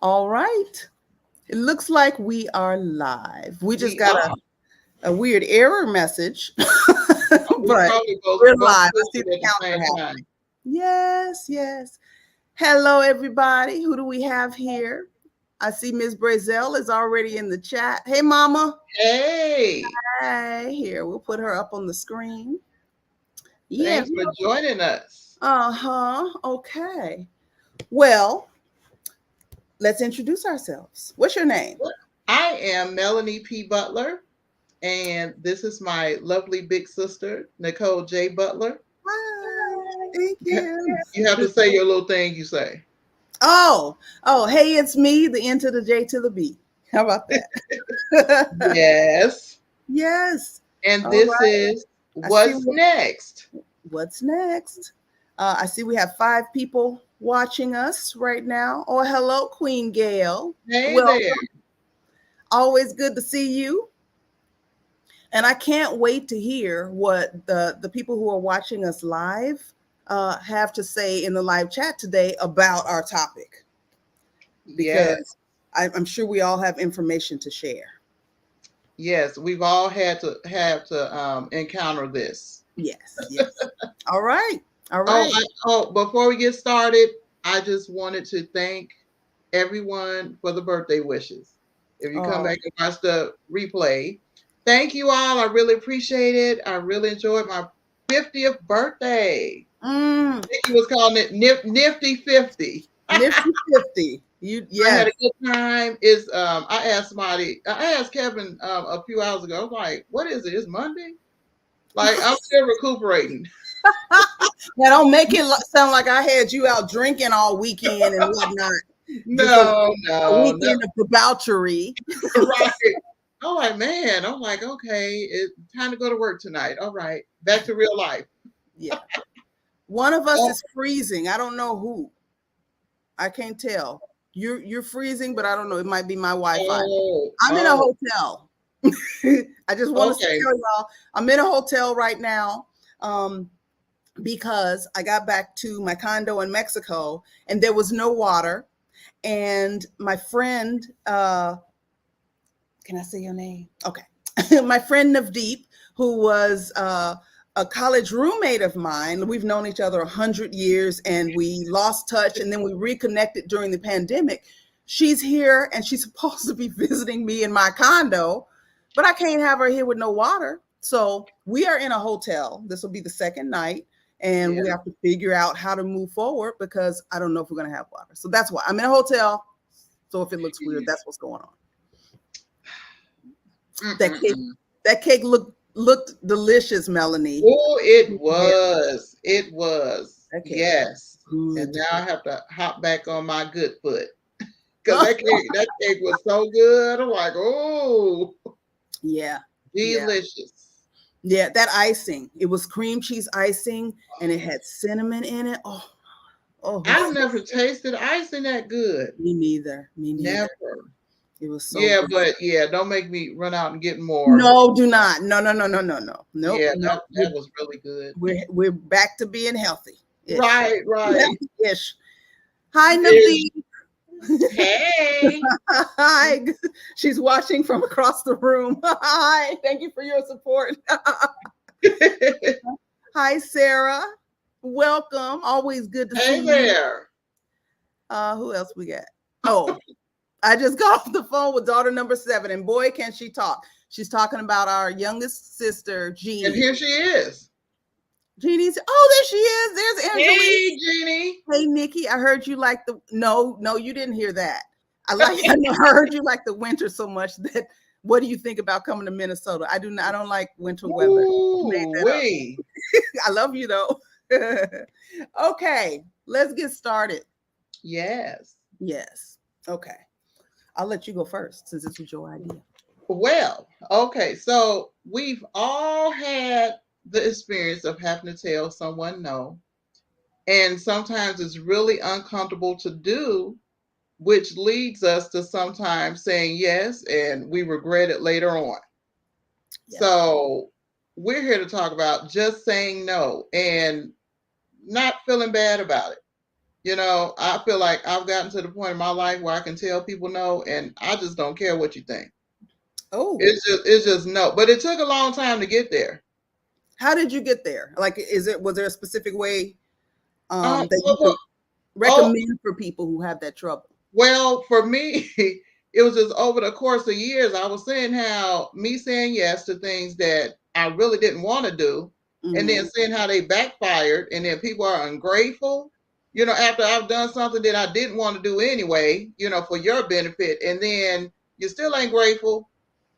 All right. It looks like we are live. We just We got are. a weird error message, Oh, we but probably we're both live. I pushed see it the at the counter same happening. time. Yes, yes. Hello, everybody. Who do we have here? I see Miss Brazel is already in the chat. Hey, Mama. Hey, Hey, here. We'll put her up on the screen. Yeah. thanks for joining us. Uh-huh. Okay. Well, let's introduce ourselves. What's your name? I am Melanie P. Butler, and this is my lovely big sister, Nicole J. Butler. Hi. Thank you. You have to say your little thing you say. Oh, hey, it's me, the N to the J to the B. How about that? Yes. Yes. And All this right. is I see What's Next. what's next. I see we have 5 people watching us right now. Oh, hello, Queen Gail. Hey Welcome. there. Always good to see you. And I can't wait to hear what the people who are watching us live have to say in the live chat today about our topic, Yes. because I'm sure we all have information to share. Yes. We've all had to encounter this. Yes, yes. All right. All Oh, right. before we get started, I just wanted to thank everyone for the birthday wishes. If you come Oh, back and watch the replay, thank you all. I really appreciate it. I really enjoyed my 50th birthday. mm, Nikki was calling it Nifty 50. Nifty 50. You I yes. had a good time. I asked Kevin a few hours ago, I was like, what is it? It's Monday? Like, I'm still recuperating. Now don't make it sound like I had you out drinking all weekend and whatnot. Just No, a no, no. weekend of debauchery. Right. I'm like, man, I'm like, okay, it's time to go to work tonight. All right, back to real life. Yeah. One of us Oh, is freezing. I don't know who. I can't tell. You're freezing, but I don't know. It might be my Wi-Fi. I'm in a oh, hotel. I just want to okay. tell y'all I'm in a hotel right now. Because I got back to my condo in Mexico and there was no water. And my friend, can I say your name? Okay. My friend Navdeep, who was a college roommate of mine, we've known each other 100 years and we lost touch and then we reconnected during the pandemic. She's here and she's supposed to be visiting me in my condo, but I can't have her here with no water. So we are in a hotel. This will be the second night and Yeah. we have to figure out how to move forward because I don't know if we're going to have water. So that's why I'm in a hotel. So if it looks weird, that's what's going on. That cake, Mm-mm-mm. that cake looked delicious, Melanie. Oh, it Yeah, was. It was. that cake Yes. And good. now I have to hop back on my good foot because that cake was so good. I'm like, oh, Yeah, yeah, delicious. yeah. That icing, it was cream cheese icing, and it had cinnamon in it. Oh, oh, it was I've never tasted icing that good. me neither. Me neither. Never. It was so Yeah, good. but yeah, don't make me run out and get more. No, do not. No, no, no, no, no, no. Nope, Yeah, nope. that was really good. We're back to being healthy ish. Right, right. Ish. Hi, There's, Navdeep. hey. Hi. She's watching from across the room. Hi. Thank you for your support. Hi, Sarah. Welcome. Always good to Hey see you. there. Who else we got? Oh, I just got off the phone with daughter number 7, and boy, can she talk. She's talking about our youngest sister, And Jeannie. here she is. Jeannie's, oh, there she is. There's Angelique. Hey, Jeannie. Hey, Nikki, I heard you like the, no, you didn't hear that. I heard you like the winter so much that, what do you think about coming to Minnesota? I don't like winter weather. You made Ooh, that up. wee. I love you though. Okay, let's get started. Yes. Yes. Okay. I'll let you go first since this was your idea. Well, okay. So we've all had the experience of having to tell someone no. And sometimes it's really uncomfortable to do, which leads us to sometimes saying yes and we regret it later on. Yeah. So we're here to talk about just saying no and not feeling bad about it. I feel like I've gotten to the point in my life where I can tell people no, and I just don't care what you think. Oh, It's just no. But it took a long time to get there. how did you get there? Like, was there a specific way that you Well, could oh, recommend for people who have that trouble? well, for me, it was just over the course of years. I was saying how me saying yes to things that I really didn't want to do, and then Mm-hmm. seeing how they backfired, and then people are ungrateful. After I've done something that I didn't want to do anyway, for your benefit, and then you still ain't grateful,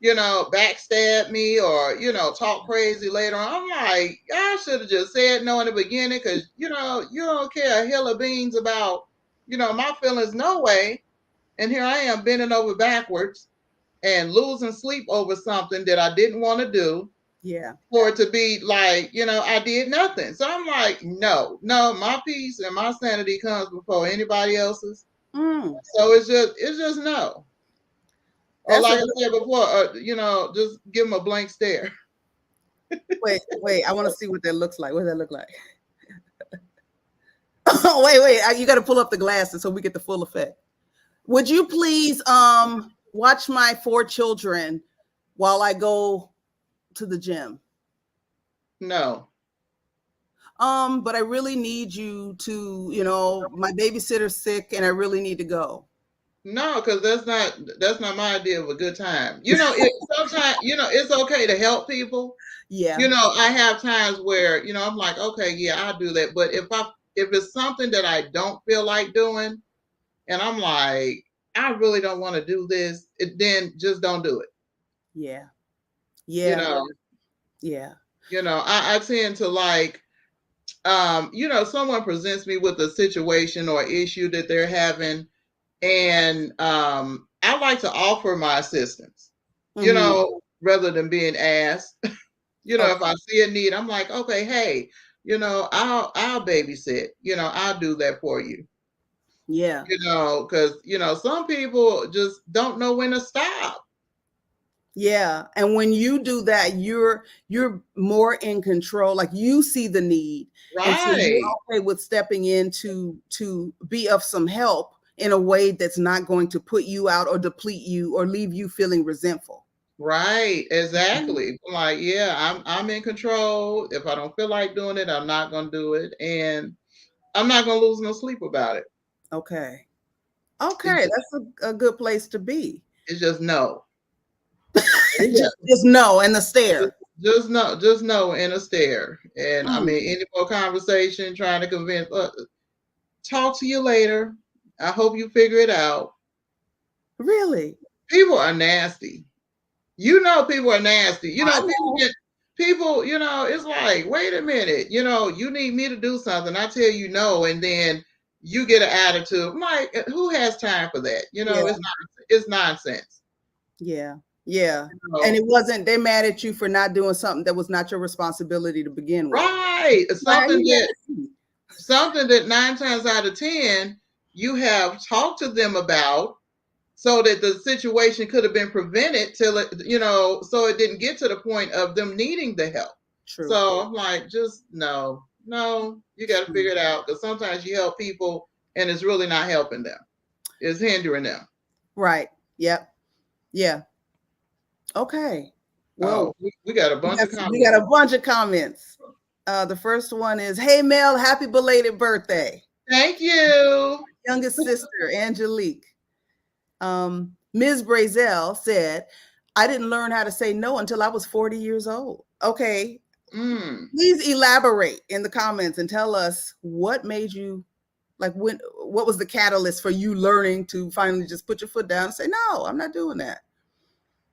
backstab me or, talk crazy later on. I'm like, I should have just said no in the beginning because, you don't care a hill of beans about, my feelings, no way. And here I am bending over backwards and losing sleep over something that I didn't want to do Yeah. for it to be like, I did nothing. So I'm like, no, no, my peace and my sanity comes before anybody else's. Mm. So it's just no. Or That's a like I said before, just give them a blank stare. wait. I want to see what that looks like. What does that look like? Oh, wait. You got to pull up the glasses so we get the full effect. Would you please watch my 4 children while I go to the gym? No. But I really need you to, my babysitter's sick and I really need to go. No, because that's not my idea of a good time. Sometimes, it's okay to help people. Yeah. I have times where, I'm like, okay, yeah, I'll do that. But if it's something that I don't feel like doing, and I'm like, I really don't want to do this, then just don't do it. Yeah. You Yeah. know, Yeah. I tend to like, someone presents me with a situation or issue that they're having, and I like to offer my assistance, Mm-hmm. rather than being asked. If Okay. I see a need, I'm like, okay, hey, I'll babysit. I'll do that for you. Yeah. Because some people just don't know when to stop. Yeah. And when you do that, you're more in control. Like you see the need. And so you're Right, okay with stepping in to be of some help in a way that's not going to put you out or deplete you or leave you feeling resentful. right, Mhm. exactly. I'm like, yeah, I'm in control. If I don't feel like doing it, I'm not gonna do it, and I'm not gonna lose no sleep about it. Okay. It's Okay. just, That's a good place to be. it's just no. Yeah, Just no and the just, stare. just no in a stare. And I Mm, mean, any more conversation trying to convince, talk to you later. I hope you figure it out. really? People are nasty. People are nasty. I People know. get people, it's like, wait a minute, you need me to do something. I tell you no, and then you get an attitude. I'm like, who has time for that? Yeah. It's nonsense. Yeah. Yeah. You And know, it wasn't, they mad at you for not doing something that was not your responsibility to begin with. right. Why are Something you mad that at me? nine times out of ten you have talked to them about, so that the situation could have been prevented till it, so it didn't get to the point of them needing the help. True. So I'm like, just no, no, you got to Mm. figure it out, because sometimes you help people and it's really not helping them, it's hindering them. Right. Yep. Yeah. Okay. Oh, Whoa. we got a bunch of We got comments. a bunch of comments. The first one is, "Hey Mel, happy belated birthday." Thank you. Youngest sister, Angelique. Ms. Brazel said, "I didn't learn how to say no until I was 40 years old." Okay. Mm. Please elaborate in the comments and tell us what made you, like, what was the catalyst for you learning to finally just put your foot down and say, "No, I'm not doing that."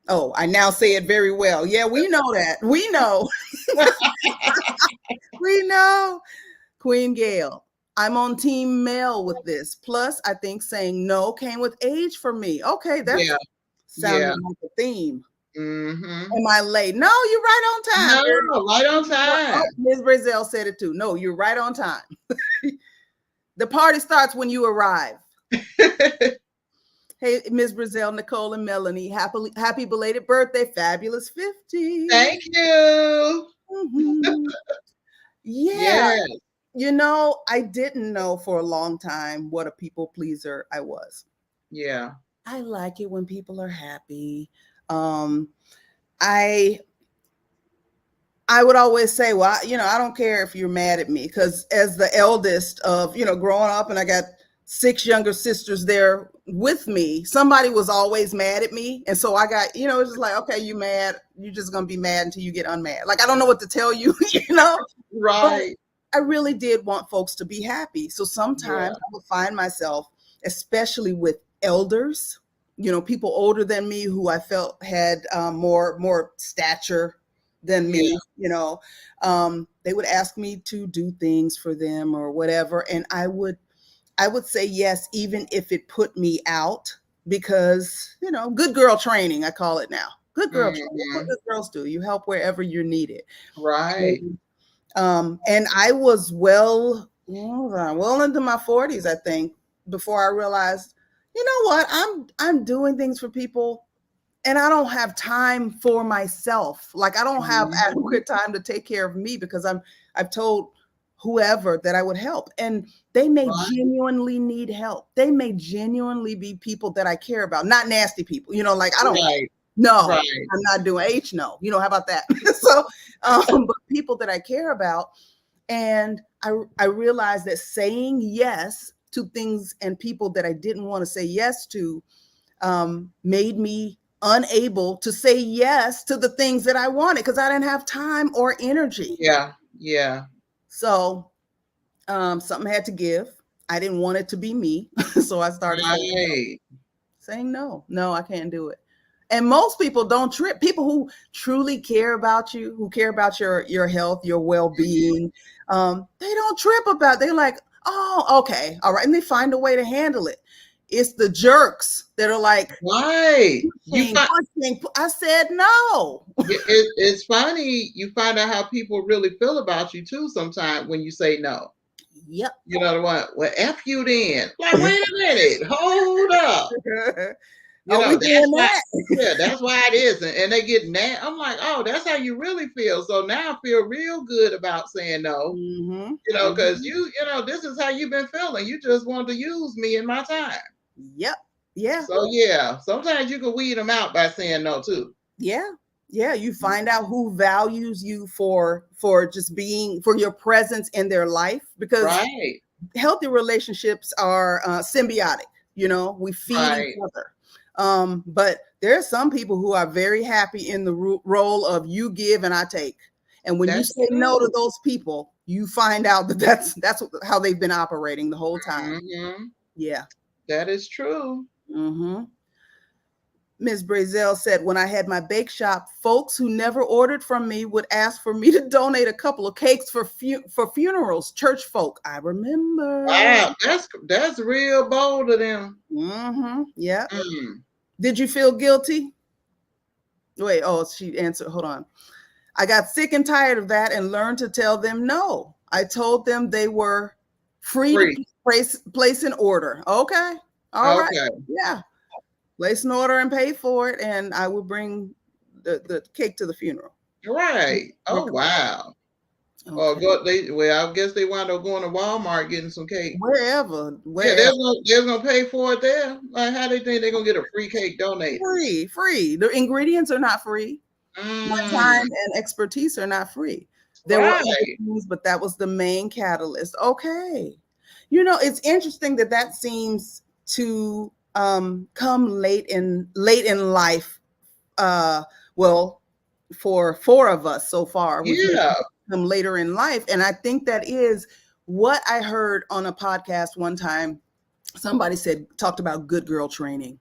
Oh, I now say it very well. Yeah, we know that. We know. We know. Queen Gail, "I'm on team Mel with this. Plus, I think saying no came with age for me." Okay, that's Yeah, sounding yeah. like a theme. Mm-hmm. Am I late? No, you're right on time. No, right on Oh, time. Ms. Brazel said it too. No, you're right on time. The party starts when you arrive. Hey, Ms. Brazel, Nicole, and Melanie, happy belated birthday, fabulous 50. Thank you. Mhm. Yeah. Yes. I didn't know for a long time what a people pleaser I was. Yeah. I like it when people are happy. Um, I I would always say, well, I don't care if you're mad at me, because as the eldest of, growing up, and I got six younger sisters there with me, somebody was always mad at me. And so I got, it's just like, okay, you mad. You're just going to be mad until you get unmad. Like, I don't know what to tell you, but Right. I really did want folks to be happy. So Yeah. sometimes I would find myself, especially with elders, people older than me who I felt had more stature than Yeah. me, they would ask me to do things for them or whatever. And I would say yes, even if it put me out, because, good girl training, I call it now. Good girl training. That's what Hmm. good girls do. You help wherever you're needed. Right. And I was well into my 40s, I think, before I realized, you know what, I'm doing things for people, and I don't have time for myself. Like, I don't have Mhm. adequate time to take care of me, because I've told whoever that I would help, and they may Right. genuinely need help. They may genuinely be people that I care about, not nasty people. Like, I don't. Right. No, Right. I'm not doing no. How about that? So, but people that I care about, and I realized that saying yes to things and people that I didn't want to say yes to, made me unable to say yes to the things that I wanted, because I didn't have time or energy. Yeah. Yeah. So, something had to give. I didn't want it to be me. So I started Right. saying no. No, I can't do it. And most people don't trip. People who truly care about you, who care about your health, your well-being, they don't trip about it. They're like, oh, okay, all right. And they find a way to handle it. It's the jerks that are like, Right. You pushing, find pushing. I said no. it's funny. You find out how people really feel about you too. Sometimes when you say no, Yep. you know the one. Well, f you then. Like, wait a minute. Hold up. You Are know we that's doing why. that? Yeah, that's why it is, and they get mad. I'm like, oh, that's how you really feel. So now I feel real good about saying no. Mm-hmm. Because Mm-hmm. this is how you've been feeling. You just want to use me in my time. Yep. Yeah. So yeah, sometimes you can weed them out by saying no too. Yeah. Yeah. You find out who values you for just being, for your presence in their life, because Right, healthy relationships are symbiotic. We feed each right. other. But there are some people who are very happy in the role of you give and I take. And when you That's say no to true. those people, you find out that that's how they've been operating the whole time. Hmm. Yeah. That is true. Mm-hmm. Ms. Brazel said, when I had my bake shop, folks who never ordered from me would ask for me to donate a couple of cakes for funerals, church folk. I remember. Wow, that's real bold of them. Mm-hmm. Yeah. Mm. Did you feel guilty? Wait, oh, she answered. Hold on. I got sick and tired of that and learned to tell them no. I told them they were free to Free. place an order. Okay. All right. Okay. Yeah. Place an order and pay for it, and I will bring the cake to the funeral. Right. Oh Okay. wow. Or Okay. well, I guess they wound up going to Walmart getting some cake. Wherever, Yeah, wherever. they're gonna pay for it there. Like, how they think they're gonna get a free cake donated? Free, free. The ingredients are not free. My Mm, time and expertise are not free. There were other right. things, but that was the main catalyst. Okay. It's interesting that that seems to come late in life. Uh, well, for four of us so far, we've made Yeah. it come later in life, and I think that is what I heard on a podcast one time. Somebody talked about good girl training,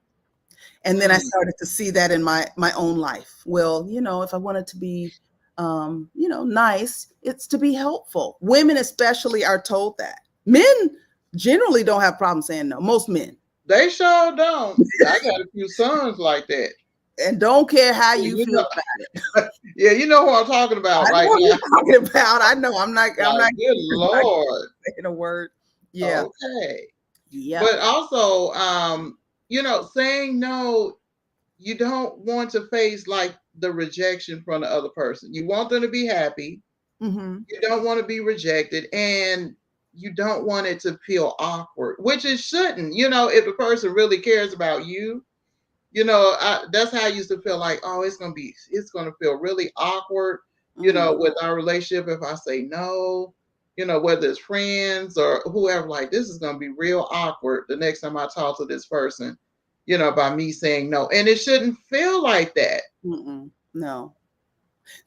and then I Mm. started to see that in my own life. Well, if I wanted to be nice, it's to be helpful. Women especially are told that. Men generally don't have problems saying no, most men, They sure don't. I got a few sons like that. and don't care how Yeah, you feel about it. yeah, you know who I'm talking I about know right what now. you're talking about. I know I'm Like, not good not Lord. saying a word. Yeah. Okay. Yep. But also, saying no, you don't want to face like the rejection from the other person. You want them to be happy. Hmm. You don't want to be rejected. And you don't want it to feel awkward, which it shouldn't. If the person really cares about you, that's how I used to feel like, oh, it's gonna feel really awkward, Mm, with our relationship if I say no, whether it's friends or whoever, like this is gonna be real awkward the next time I talk to this person, by me saying no. And it shouldn't feel like that. no.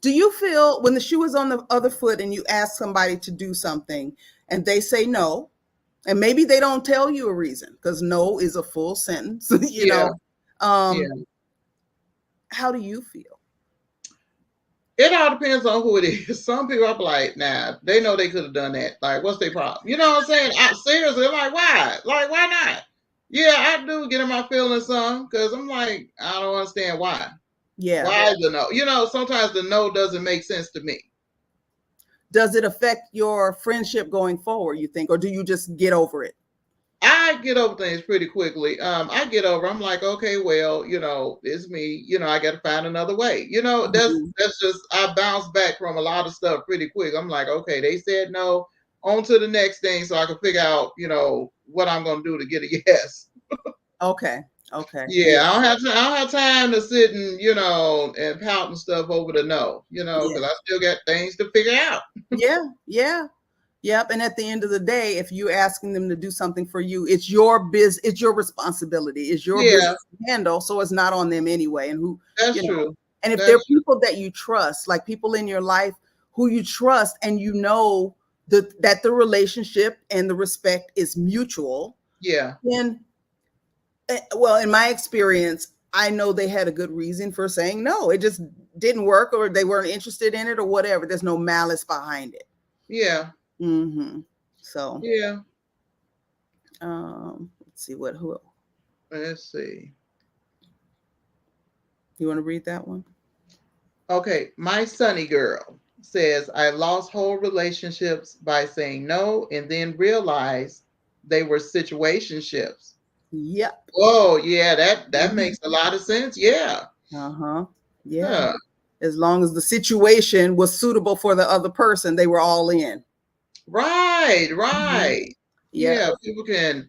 Do you feel when the shoe is on the other foot and you ask somebody to do something and they say no, and maybe they don't tell you a reason because no is a full sentence, Yeah, yeah. um, how do you feel? It all depends on who it is. Some people are like, nah, they know they could have done that. Like, what's their problem? You know what I'm saying? Seriously, I'm like, why? Like, why not? Yeah, I do get in my feelings some because I'm like, I don't understand why. Yeah. Why the no? Sometimes the no doesn't make sense to me. Does it affect your friendship going forward, you think, or do you just get over it? I get over things pretty quickly. I get over. I'm like, okay, well, it's me. I got to find another way. Mhm. That's just I bounce back from a lot of stuff pretty quick. I'm like, okay, they said no. On to the next thing, so I can figure out, what I'm gonna do to get a yes. Okay. Okay. Yeah, I don't have time to sit and and pout and stuff over the no. Yeah. Because I still got things to figure out. Yeah. Yeah. Yep. And at the end of the day, if you're asking them to do something for you, it's your it's your responsibility, it's your Yeah, business to handle. So it's not on them anyway. And that's you know, true. and if they're That's true. people that you trust, like people in your life who you trust and that the relationship and the respect is mutual, Yeah, then, well, in my experience, I know they had a good reason for saying no. It just didn't work or they weren't interested in it or whatever. There's no malice behind it. yeah, So, yeah. let's see who Let's see. you want to read that one? Okay, my sunny girl says I lost whole relationships by saying no and then realized they were situationships. Yep. Oh, yeah, that Mhm. makes a lot of sense. Yeah. Uh-huh. Yeah. Huh. As long as the situation was suitable for the other person, they were all in. Right, Mhm. right. Yeah. Yeah, people can,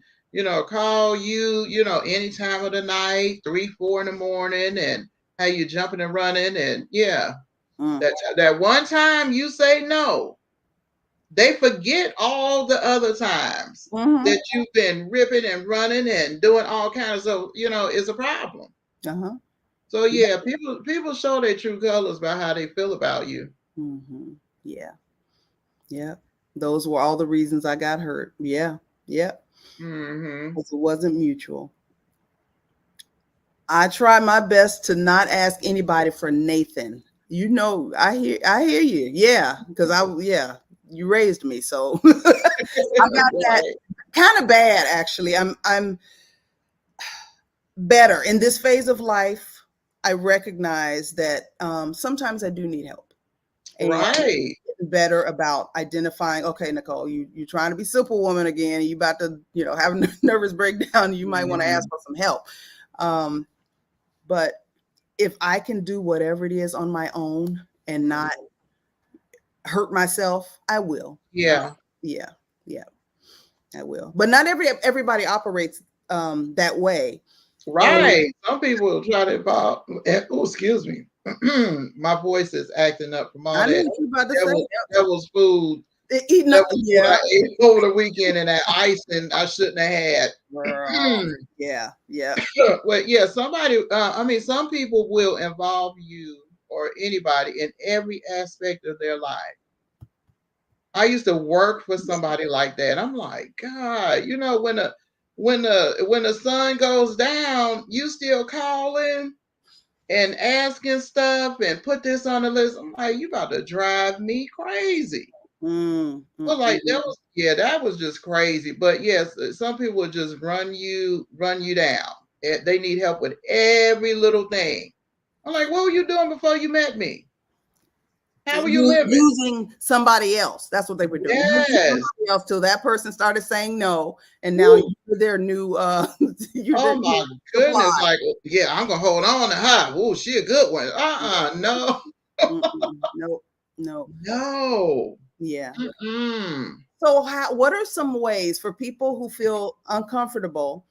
call you, any time of the night, 3, 4 in the morning, and how you jumping and running. And yeah, Mm. that one time you say no, they forget all the other times Mhm. that you've been ripping and running and doing all kinds of, is a problem. Uh-huh. So Yeah. yeah, people show their true colors by how they feel about you. Mhm. Yeah. Yeah. Those were all the reasons I got hurt. Yeah. Yeah. Hmm. Because it wasn't mutual. I try my best to not ask anybody for Nathan. I hear you. Yeah, because you raised me, so I got that Right. kind of bad actually. I'm better in this phase of life. I recognize that sometimes I do need help, and Right. getting better about identifying. Okay, Nicole, you trying to be superwoman again. You about to have a nervous breakdown. You might want to ask Mhm. for some help. Um, but if I can do whatever it is on my own and not hurt myself, I will. Yeah. Yeah, yeah, I will. But not everybody operates that way. And Right. Some people will try to involve. Oh, excuse me. My voice is acting up from all I know that what you're about to say. devil's food. Eating up, Devil's food yeah, I ate over the weekend and that icing I shouldn't have had. girl. Yeah, yeah. Well, yeah, some people will involve you or anybody in every aspect of their life. I used to work for somebody like that. I'm like, God, when the sun goes down, you still calling and asking stuff and put this on the list. I'm like, you about to drive me crazy. Mm, Well, like mm. that was just crazy. But yes, some people will just run you down. They need help with every little thing. I'm like, what were you doing before you met me? How were you living? Using somebody else. That's what they were doing. Using Yes. somebody else till that person started saying no, and now Woo. you're their new you're their Oh new my supply. goodness. Like, yeah, I'm gonna hold on to her. Oh, she a good one. No. Mm-mm. Nope. Nope. No. Yeah. Mm-mm. So what are some ways for people who feel uncomfortable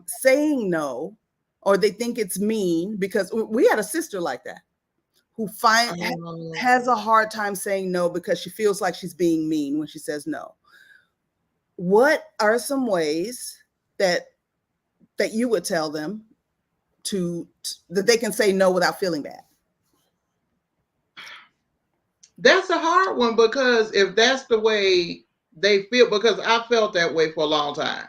saying no, or they think it's mean? Because we had a sister like that who Um, has a hard time saying no because she feels like she's being mean when she says no. What are some ways that you would tell them that they can say no without feeling bad? that's a hard one because if that's the way they feel, because I felt that way for a long time.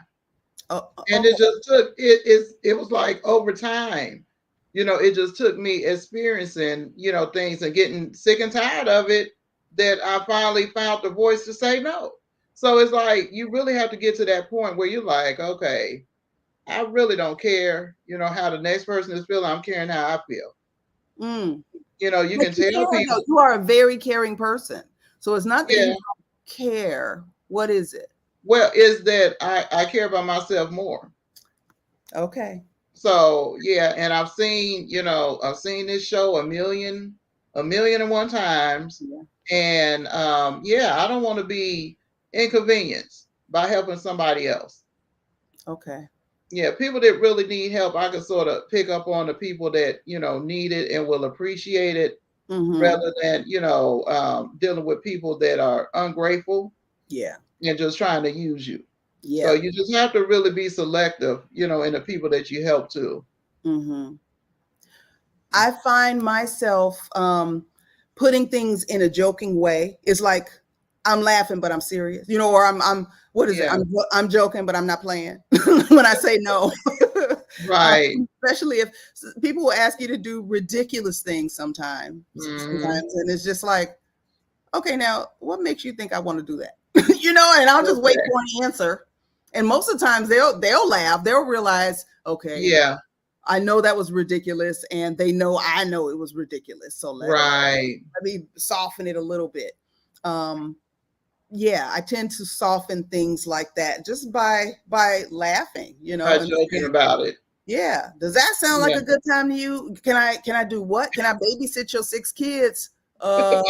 And Okay. it just took it was like over time, it just took me experiencing, things and getting sick and tired of it that I finally found the voice to say no. So it's like you really have to get to that point where you're like, okay, I really don't care, how the next person is feeling. I'm caring how I feel. Mm. You But can you tell care, though. people, You are a very caring person. So it's not that you yeah, don't care. What is it? well, is that I care about myself more. Okay. So yeah, and I've seen this show a million and one times. Yeah. And yeah, I don't want to be inconvenienced by helping somebody else. Okay. Yeah, people that really need help, I can sort of pick up on the people that, need it and will appreciate it Mm-hmm. rather than, dealing with people that are ungrateful Yeah. and just trying to use you. So Yeah. you just have to really be selective, in the people that you help too. Mm-hmm. I find myself putting things in a joking way. It's like I'm laughing, but I'm serious, or I'm what is it? Yeah, I'm joking, but I'm not playing when I say no. right. Especially if people will ask you to do ridiculous things Hmm. sometimes, and it's just like, okay, now what makes you think I want to do that? And I'll just wait Okay. for an answer. And most of the times they'll laugh, they'll realize, okay, Yeah, I know that was ridiculous, and they know I know it was ridiculous. So right. let me soften it a little bit. Um, yeah, I tend to soften things like that just by laughing, By and joking saying, about it. yeah. Does that sound like Yeah. a good time to you? Can I do what? Can I babysit your 6 kids? Uh,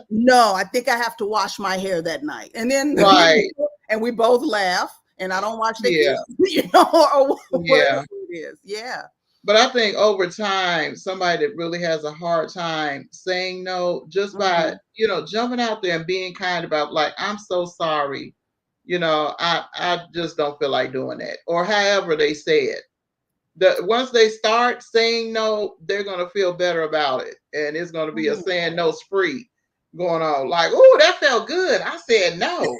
no, I think I have to wash my hair that night. And then Right. and we both laugh, and I don't watch the Yeah. kids, or whatever Yeah. it is. Yeah. But I think over time, somebody that really has a hard time saying no, just by, Mhm. jumping out there and being kind about like, I'm so sorry. I just don't feel like doing that. Or however they say it. Once they start saying no, they're gonna feel better about it. And it's gonna be a Mhm. saying no spree going on. Like, oh, that felt good. I said no.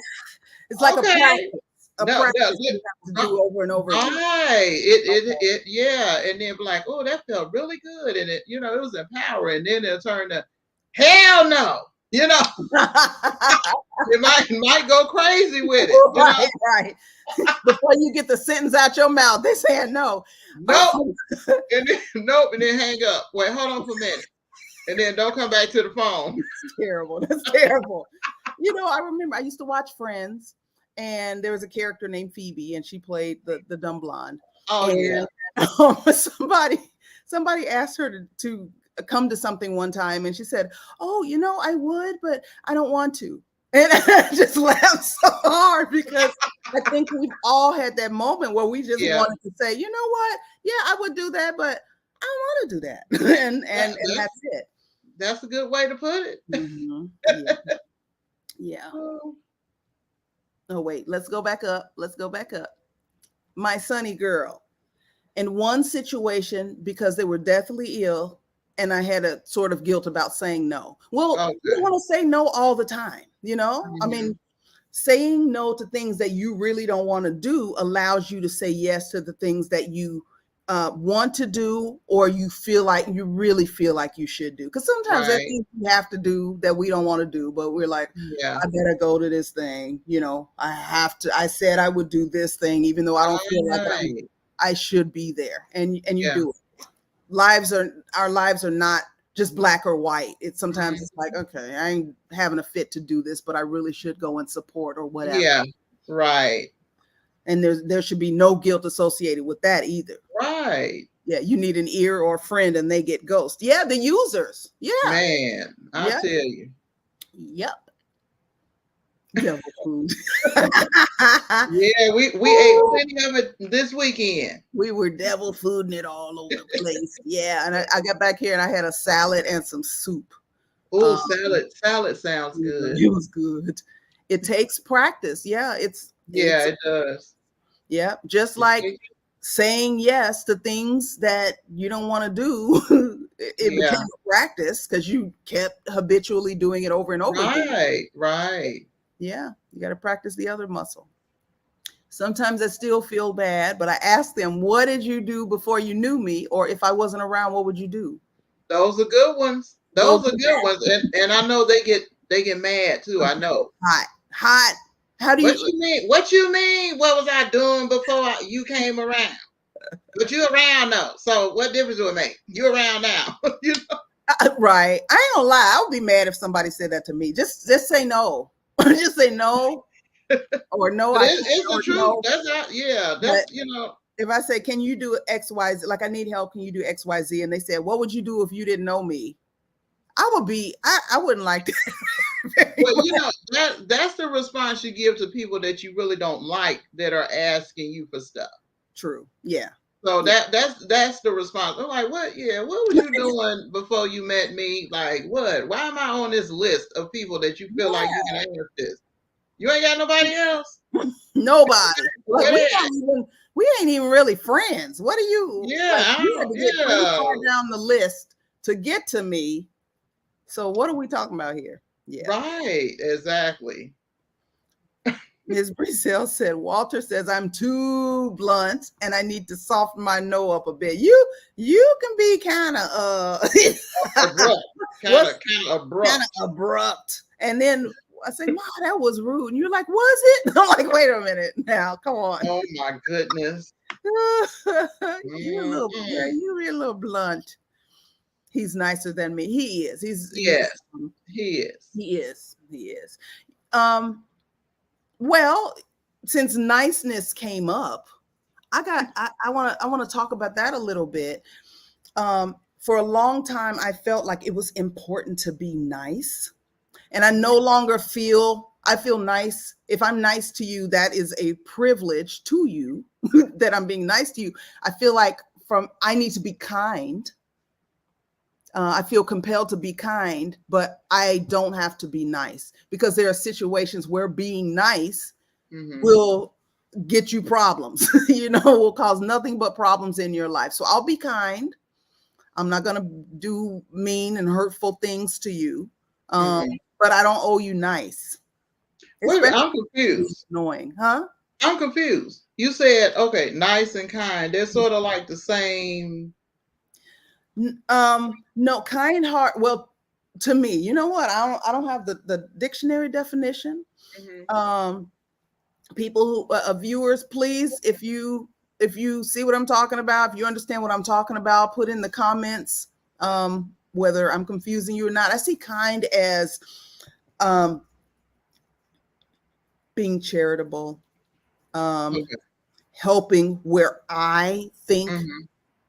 It's like Okay. a No, no, practice you have to do over and over again. right. Okay. Yeah. And then be like, oh, that felt really good. And it was empowering. Then it'll turn to hell no. It might go crazy with it. Right, right. Before you get the sentence out your mouth, they saying no. Nope. And then nope. And then hang up. Wait, hold on for a minute. And then don't come back to the phone. It's terrible. That's terrible. I remember I used to watch Friends, and there was a character named Phoebe, and she played the dumb blonde. Oh yeah. And somebody asked her to come to something one time, and she said, "Oh, I would, but I don't want to." And I just laughed so hard because I think we've all had that moment where we just Yeah. wanted to say, "You know what? Yeah, I would do that, but I don't want to do that," That, and that's that's it. that's a good way to put it. Yeah. Yeah. Oh, wait, let's go back up. Let's go back up. My sunny girl. In one situation, because they were deathly ill, and I had a sort of guilt about saying no. Well, you Okay. want to say no all the time, I Mhm. mean, saying no to things that you really don't want to do allows you to say yes to the things that you want to do, or you really feel like you should do. Because sometimes there's Right. things we have to do that we don't want to do, but we're like, Yeah. I better go to this thing. I have to. I said I would do this thing, even though I don't feel like Right. I should be there, and you Yeah. do it. Our lives are not just black or white. It's sometimes it's like, okay, I ain't having a fit to do this, but I really should go and support or whatever. Yeah. Right. And there should be no guilt associated with that either. Right. Yeah, you need an ear or a friend, and they get ghost. Yeah, the users. Yeah, Man, I yeah, tell you. yep. Devil food. Yeah, we ate Ooh, plenty of it this weekend. we were devil fooding it all over the place. Yeah, and I got back here and I had a salad and some soup. Oh, Um, salad sounds good. it was good. It takes practice. Yeah, Yeah, it's it does. yeah, just It like takes- saying yes to things that you don't want to do. It became Yeah, a practice because you kept habitually doing it over and over again. right, right. Yeah, you got to practice the other muscle. Sometimes I still feel bad, but I ask them, what did you do before you knew me? Or if I wasn't around, what would you do? Those are good ones. Those Those are are good ones. And I know they get mad too. I know. hot, hot. How do What you, you mean? What you mean? What was I doing before you came around? But you around now. So what difference do it make? You around now. You know? right. I ain't gonna lie. I would be mad if somebody said that to me. Just say no. Just say no or no, But I can't it's the or truth. no. That's how, yeah, But that's. if I say, can you do X, Y, Z? Like I need help. Can you do X, Y, Z? And they said, what would you do if you didn't know me? I wouldn't like that very But much. that's the response you give to people that you really don't like that are asking you for stuff. True. Yeah. So Yeah. that's the response. I'm like, what? Yeah, what was you doing before you met me? Like, what? Why am I on this list of people that you feel like you can ask this? You ain't got nobody else. Nobody. Like What is? we ain't even really friends. What are you Yeah, like? I You had don't. to get pretty Yeah, far down the list to get to me. So what are we talking about here? Yeah. right. Exactly. Ms. Briselle said, Walter says I'm too blunt and I need to soften my no up a bit. You can be kind of Abrupt. what's Kind of kind abrupt. of abrupt. And then I say, Ma, that was rude. And you're like, was it? I'm like, wait a minute now. Come on. Oh my goodness. Yeah, Mhm. you're a little blunt. He's nicer than me. He is. Yes, he is. He is. He is. Um, well, since niceness came up, I want to talk about that a little bit. For a long time, I felt like it was important to be nice, and I no longer feel I feel nice. If I'm nice to you, that is a privilege to you that I'm being nice to you. I feel like from I need to be kind. I feel compelled to be kind, but I don't have to be nice because there are situations where being nice Hmm. will get you problems, will cause nothing but problems in your life. So I'll be kind. I'm not going to do mean and hurtful things to you. Um, Hmm. but I don't owe you nice, Wait a minute, especially I'm if it's confused. annoying, huh? I'm confused. You said okay, nice and kind. They're sort of like the same. No, kind heart. Well, to me, you know what? I don't have the dictionary definition. Hmm. Um, People who viewers, please, if you see what I'm talking about, if you understand what I'm talking about, put in the comments whether I'm confusing you or not. I see kind as um, being charitable, um, Okay. helping where I think Hmm.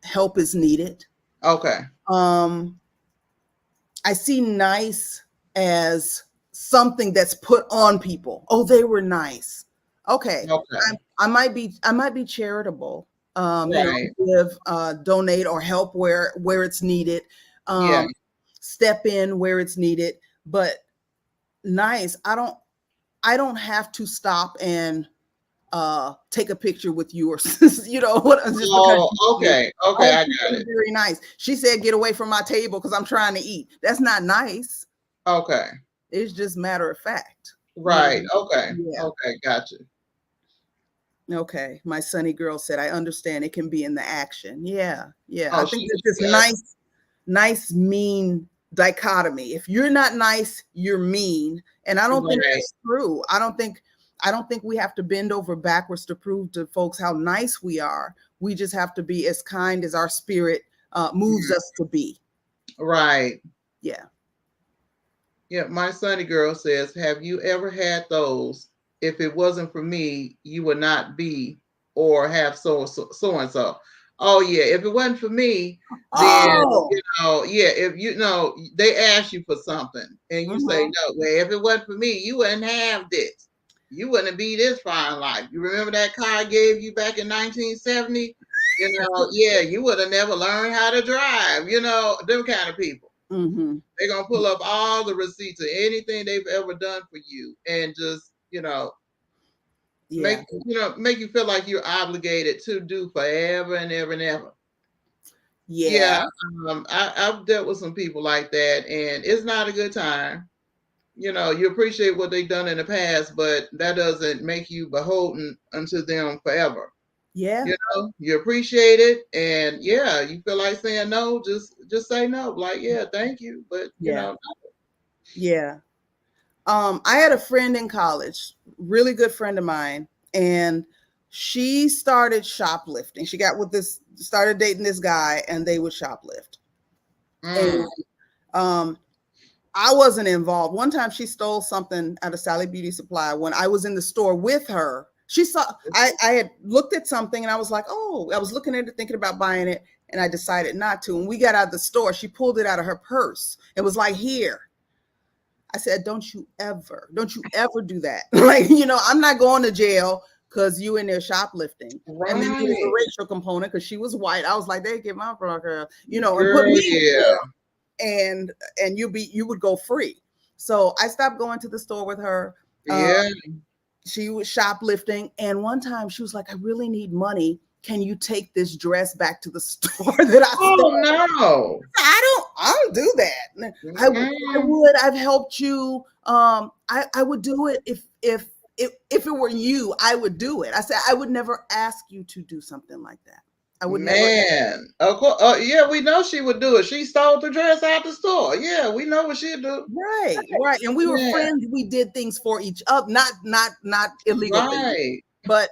help is needed. Okay. Um, I see nice as something that's put on people. Oh, they were nice. Okay, Okay. I might be charitable. Right. Give, donate, or help where it's needed. Yeah. Um, Step in where it's needed. But nice, I don't have to stop and take a picture with you, or what, just because Oh, okay. Okay. oh, I she's got being it. very nice. She said, "Get away from my table because I'm trying to eat." That's not nice. Okay. It's just matter of fact. Right. Okay. Yeah. Okay. Gotcha. Okay. My sunny girl said, I understand it can be in the action. Yeah. Yeah. I Oh, think she there's this got nice, mean dichotomy. If you're not nice, you're mean. And I don't think right. that's true. I don't think we have to bend over backwards to prove to folks how nice we are. We just have to be as kind as our spirit moves Mhm. us to be. Right. Yeah. Yeah. My sunny girl says, "Have you ever had those? If it wasn't for me, you would not be or have so and so." Oh yeah, if it wasn't for me, then Oh. yeah, if they ask you for something and you say Mhm. no, well, if it wasn't for me, you wouldn't have this. You wouldn't be this fine life. You remember that car I gave you back in 1970? Yeah, you would have never learned how to drive. Them kind of people. Mhm. They're gonna pull up all the receipts of anything they've ever done for you and just, Yeah. make you feel like you're obligated to do forever and ever and ever. Yeah. Yeah, I've dealt with some people like that, and it's not a good time. You appreciate what they've done in the past, but that doesn't make you beholden unto them forever. Yeah. You appreciate it, and yeah, you feel like saying no, just say no. Like, yeah, thank you, but Yeah. Yeah. I had a friend in college, really good friend of mine, and she started shoplifting. She got with this, started dating this guy, and they would shoplift. And mm, um, I wasn't involved. One time she stole something out of Sally Beauty Supply when I was in the store with her. She saw I had looked at something and I was like, oh, I was looking at it, thinking about buying it, and I decided not to. When we got out of the store, she pulled it out of her purse. It was like, here. I said, don't you ever do that. Like, I'm not going to jail because you in there shoplifting. And then there was a right, racial component because she was white. I was like, they get my girl, and put girl, me in yeah, jail, and you would go free. So I stopped going to the store with her. yeah. She was shoplifting, and one time she was like, I really need money. Can you take this dress back to the store that I Oh stole? no. I don't do that. I Mm-mm. would. I've helped you. I would do it if it were you. I would do it. I said I would never ask you to do something like that. I would never. Man, of course, yeah, we know she would do it. She stole the dress out the store. Yeah, we know what she'd do. Right, right. And we were Yeah, friends. We did things for each other, not illegal things, right, but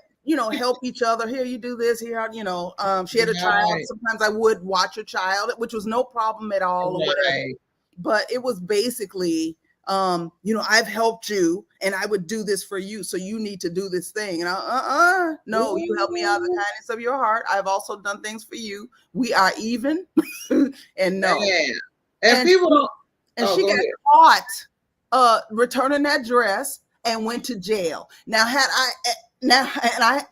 help each other. Here, you do this. Here, she had a child. right, Sometimes I would watch her child, which was no problem at all, or whatever. right. But it was basically, I've helped you, and I would do this for you, so you need to do this thing. And no, you help me out of the Ooh, kindness of your heart. I've also done things for you. We are even, and no. man. And And people don't. Oh, she go got ahead. returning that dress and went to jail. Now had I now and I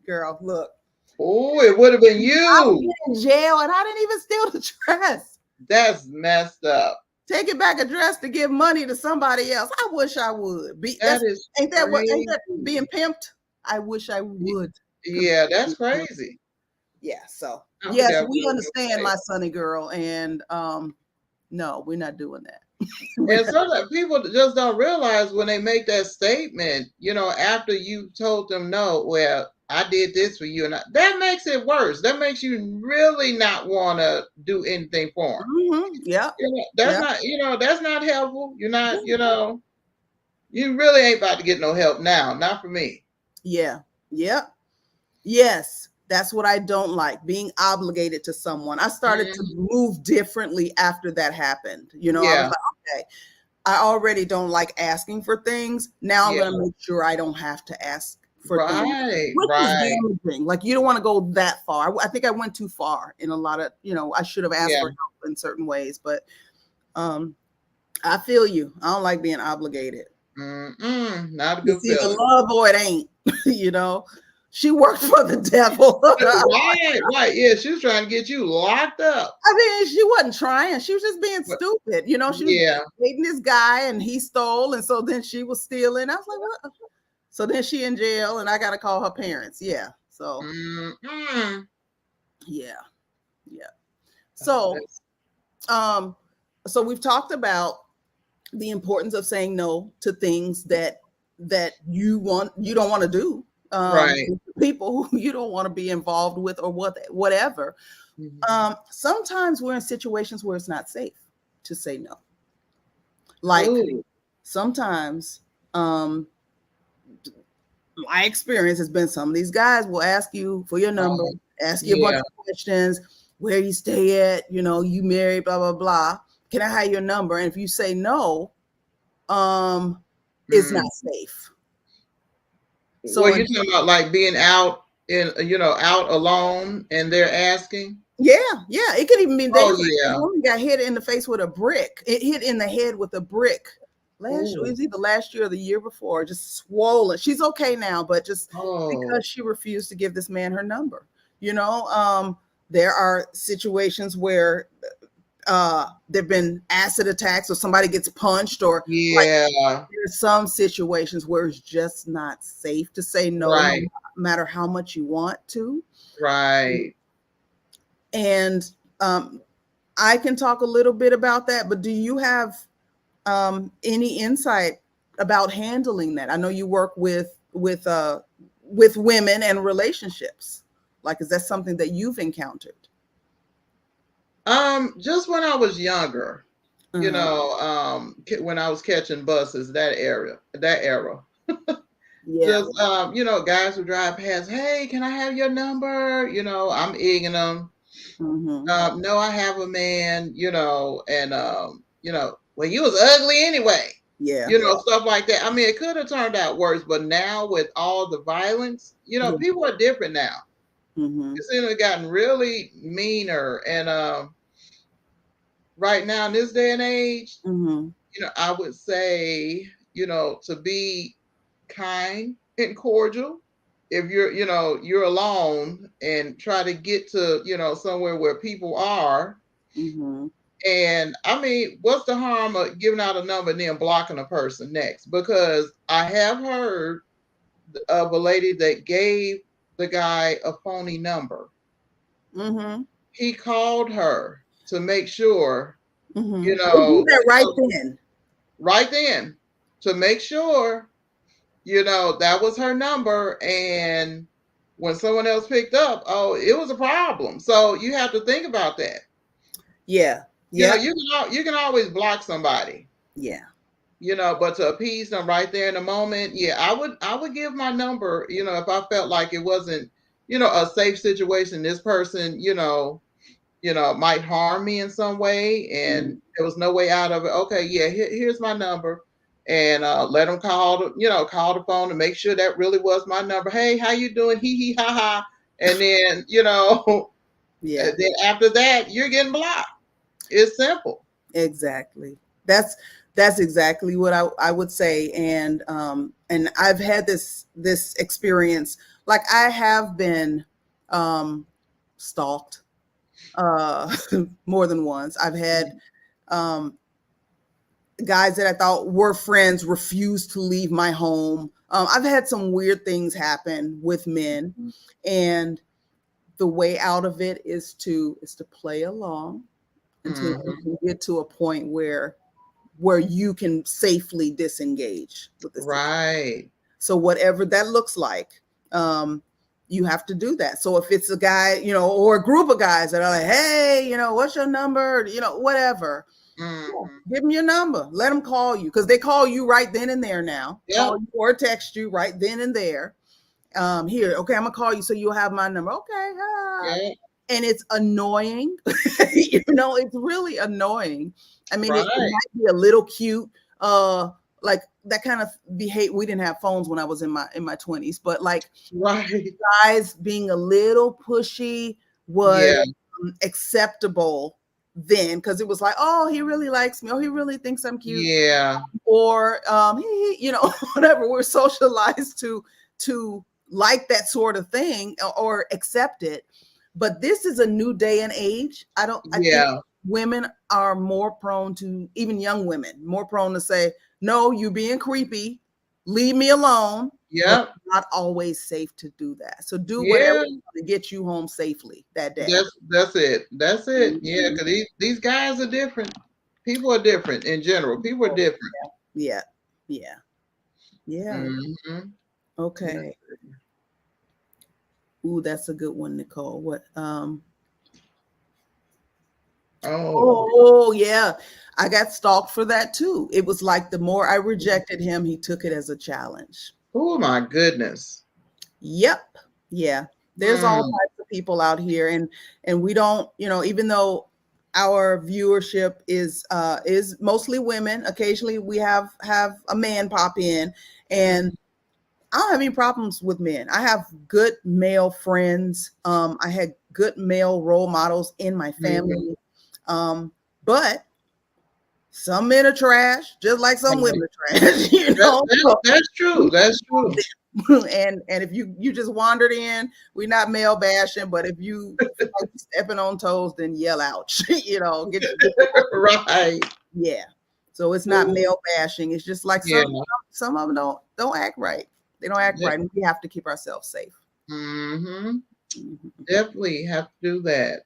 girl, look, Oh, it would have been I would you. get in jail and I didn't even steal the dress. That's messed up. Taking back a dress to give money to somebody else. I wish I would. That is Ain't crazy. that being pimped? I wish I would. Yeah, that's crazy. Yeah, so I yes, forgot what we I was understand gonna say. my sonny girl, and no, we're not doing that. And sometimes people just don't realize when they make that statement, after you told them no, well, I did this for you, and that makes it worse. That makes you really not want to do anything for them. Yep. That's Yep. not, that's not helpful. You're not, you really ain't about to get no help now. Not for me. Yeah. Yep. Yes. That's what I don't like, being obligated to someone. I started to Mhm. move differently after that happened. I was Yeah, like, okay, I already don't like asking for things. Now I'm yeah, going to make sure I don't have to ask for things, right, which is right, damaging. Like, you don't want to go that far. I think I went too far in a lot of, I should have asked yeah. for help in certain ways, but um, I feel you. I don't like being obligated. Not a good It's either feeling. love or it ain't, you know. She worked for the devil. Right, right. Yeah, she was trying to get you locked up. I mean, she wasn't trying. She was just being But stupid. She was yeah. dating this guy and he stole. And so then she was stealing. I was like, what? So then she in jail and I got to call her parents. Yeah. So, Mm-mm. yeah. Yeah. Oh, So, um, so we've talked about the importance of saying no to things that you don't want to do. right. People who you don't want to be involved with or whatever. Mhm. Sometimes we're in situations where it's not safe to say no. Like Ooh, sometimes, my experience has been some of these guys will ask you for your number, oh, ask you a bunch yeah. of questions, where you stay at, you married, blah, blah, blah. Can I have your number? And if you say no, it's not Mm. safe. Well, So, you're talking about like being out in, out alone and they're asking? Yeah, yeah. It could even be Oh this yeah. woman got hit in the face with a brick. It hit in the head with a brick. It Oh, was either last year or the year before, just swollen. She's okay now, but just oh, because she refused to give this man her number. You know, there are situations where there've been acid attacks or somebody gets punched, or like yeah. there's some situations where it's just not safe to say no, no Right, matter how much you want to. right. And um, I can talk a little bit about that, but do you have any insight about handling that? I know you work with women and relationships. Like, is that something that you've encountered? Just when I was younger, Uh-huh. when I was catching buses, that era. Yeah. Just guys would drive past, hey, can I have your number? I'm egging them. Hmm. No, I have a man, and well, you was ugly anyway. Yeah. Stuff like that. I mean, it could have turned out worse, but now with all the violence, Yeah. people are different now. Hmm. It's gotten really meaner. And right now in this day and age, Hmm. I would say, to be kind and cordial. If you're alone, and try to get to, somewhere where people are. Hmm. And I mean, what's the harm of giving out a number and then blocking a person next? Because I have heard of a lady that gave the guy a phony number. Hmm. He called her to make sure, Hmm. They do that right then. right then, to make sure, that was her number. And when someone else picked up, oh, it was a problem. So you have to think about that. Yeah. Yeah. You can always block somebody, Yeah. but to appease them right there in the moment, yeah, I would give my number, if I felt like it wasn't, a safe situation. This person, might harm me in some way, Mhm. and there was no way out of it. Okay, yeah, here's my number, and let them call the phone to make sure that really was my number. Hey, how you doing? Hee hee ha ha. And then, Yeah. and then after that, you're getting blocked. It's simple. Exactly. That's exactly what I would say. And I've had this experience. Like, I have been um stalked more than once. I've had um guys that I thought were friends refuse to leave my home. I've had some weird things happen with men, and the way out of it is to play along until you Mhm. can get to a point where you can safely disengage with the situation. Right. So whatever that looks like, um, you have to do that. So if it's a guy, or a group of guys that are like, hey, what's your number? Whatever. Yeah, Mhm. give them your number. Let them call you, because they call you right then and there now. Call Yep. you or text you right then and there. Here, okay, I'm gonna call you so you'll have my number. Okay, Yep. and it's annoying. It's really annoying. I mean, it Right. might be a little cute, like that kind of behavior. We didn't have phones when I was in my 20s, but like Right. guys being a little pushy was Yeah. acceptable then, because it was like, oh, he really likes me, oh, he really thinks I'm cute, Yeah. or whatever. We're socialized to like that sort of thing, or accept it. But this is a new day and age. I think Yeah. women are more prone to, even young women, more prone to say, no, you being creepy, leave me alone. But Yep. it's not always safe to do that. So do whatever Yeah. to get you home safely that day. That's it. That's it. Yeah, Mhm. because these guys are different. People are different in general. People are different. Yeah, yeah, yeah. Hmm. Okay. Ooh, that's a good one, Nicole. What? Oh, Oh, yeah. I got stalked for that too. It was like the more I rejected him, he took it as a challenge. oh my goodness. Yep. Yeah. There's all Mm, types of people out here, and we don't, even though our viewership is mostly women, occasionally we have a man pop in, and I don't have any problems with men. I have good male friends. I had good male role models in my Mhm. family. But some men are trash, just like some Right. women are trash, you That, know. that, So that's we true. That's know true. them. And if you just wandered in, we're not male bashing, but if you feel like you're stepping on toes, then yell out, get Right. yeah. So it's not Ooh, male bashing. It's just like yeah. some of them don't act right. They don't act right, and we have to keep ourselves safe. Mm-hmm. Mhm. Definitely have to do that.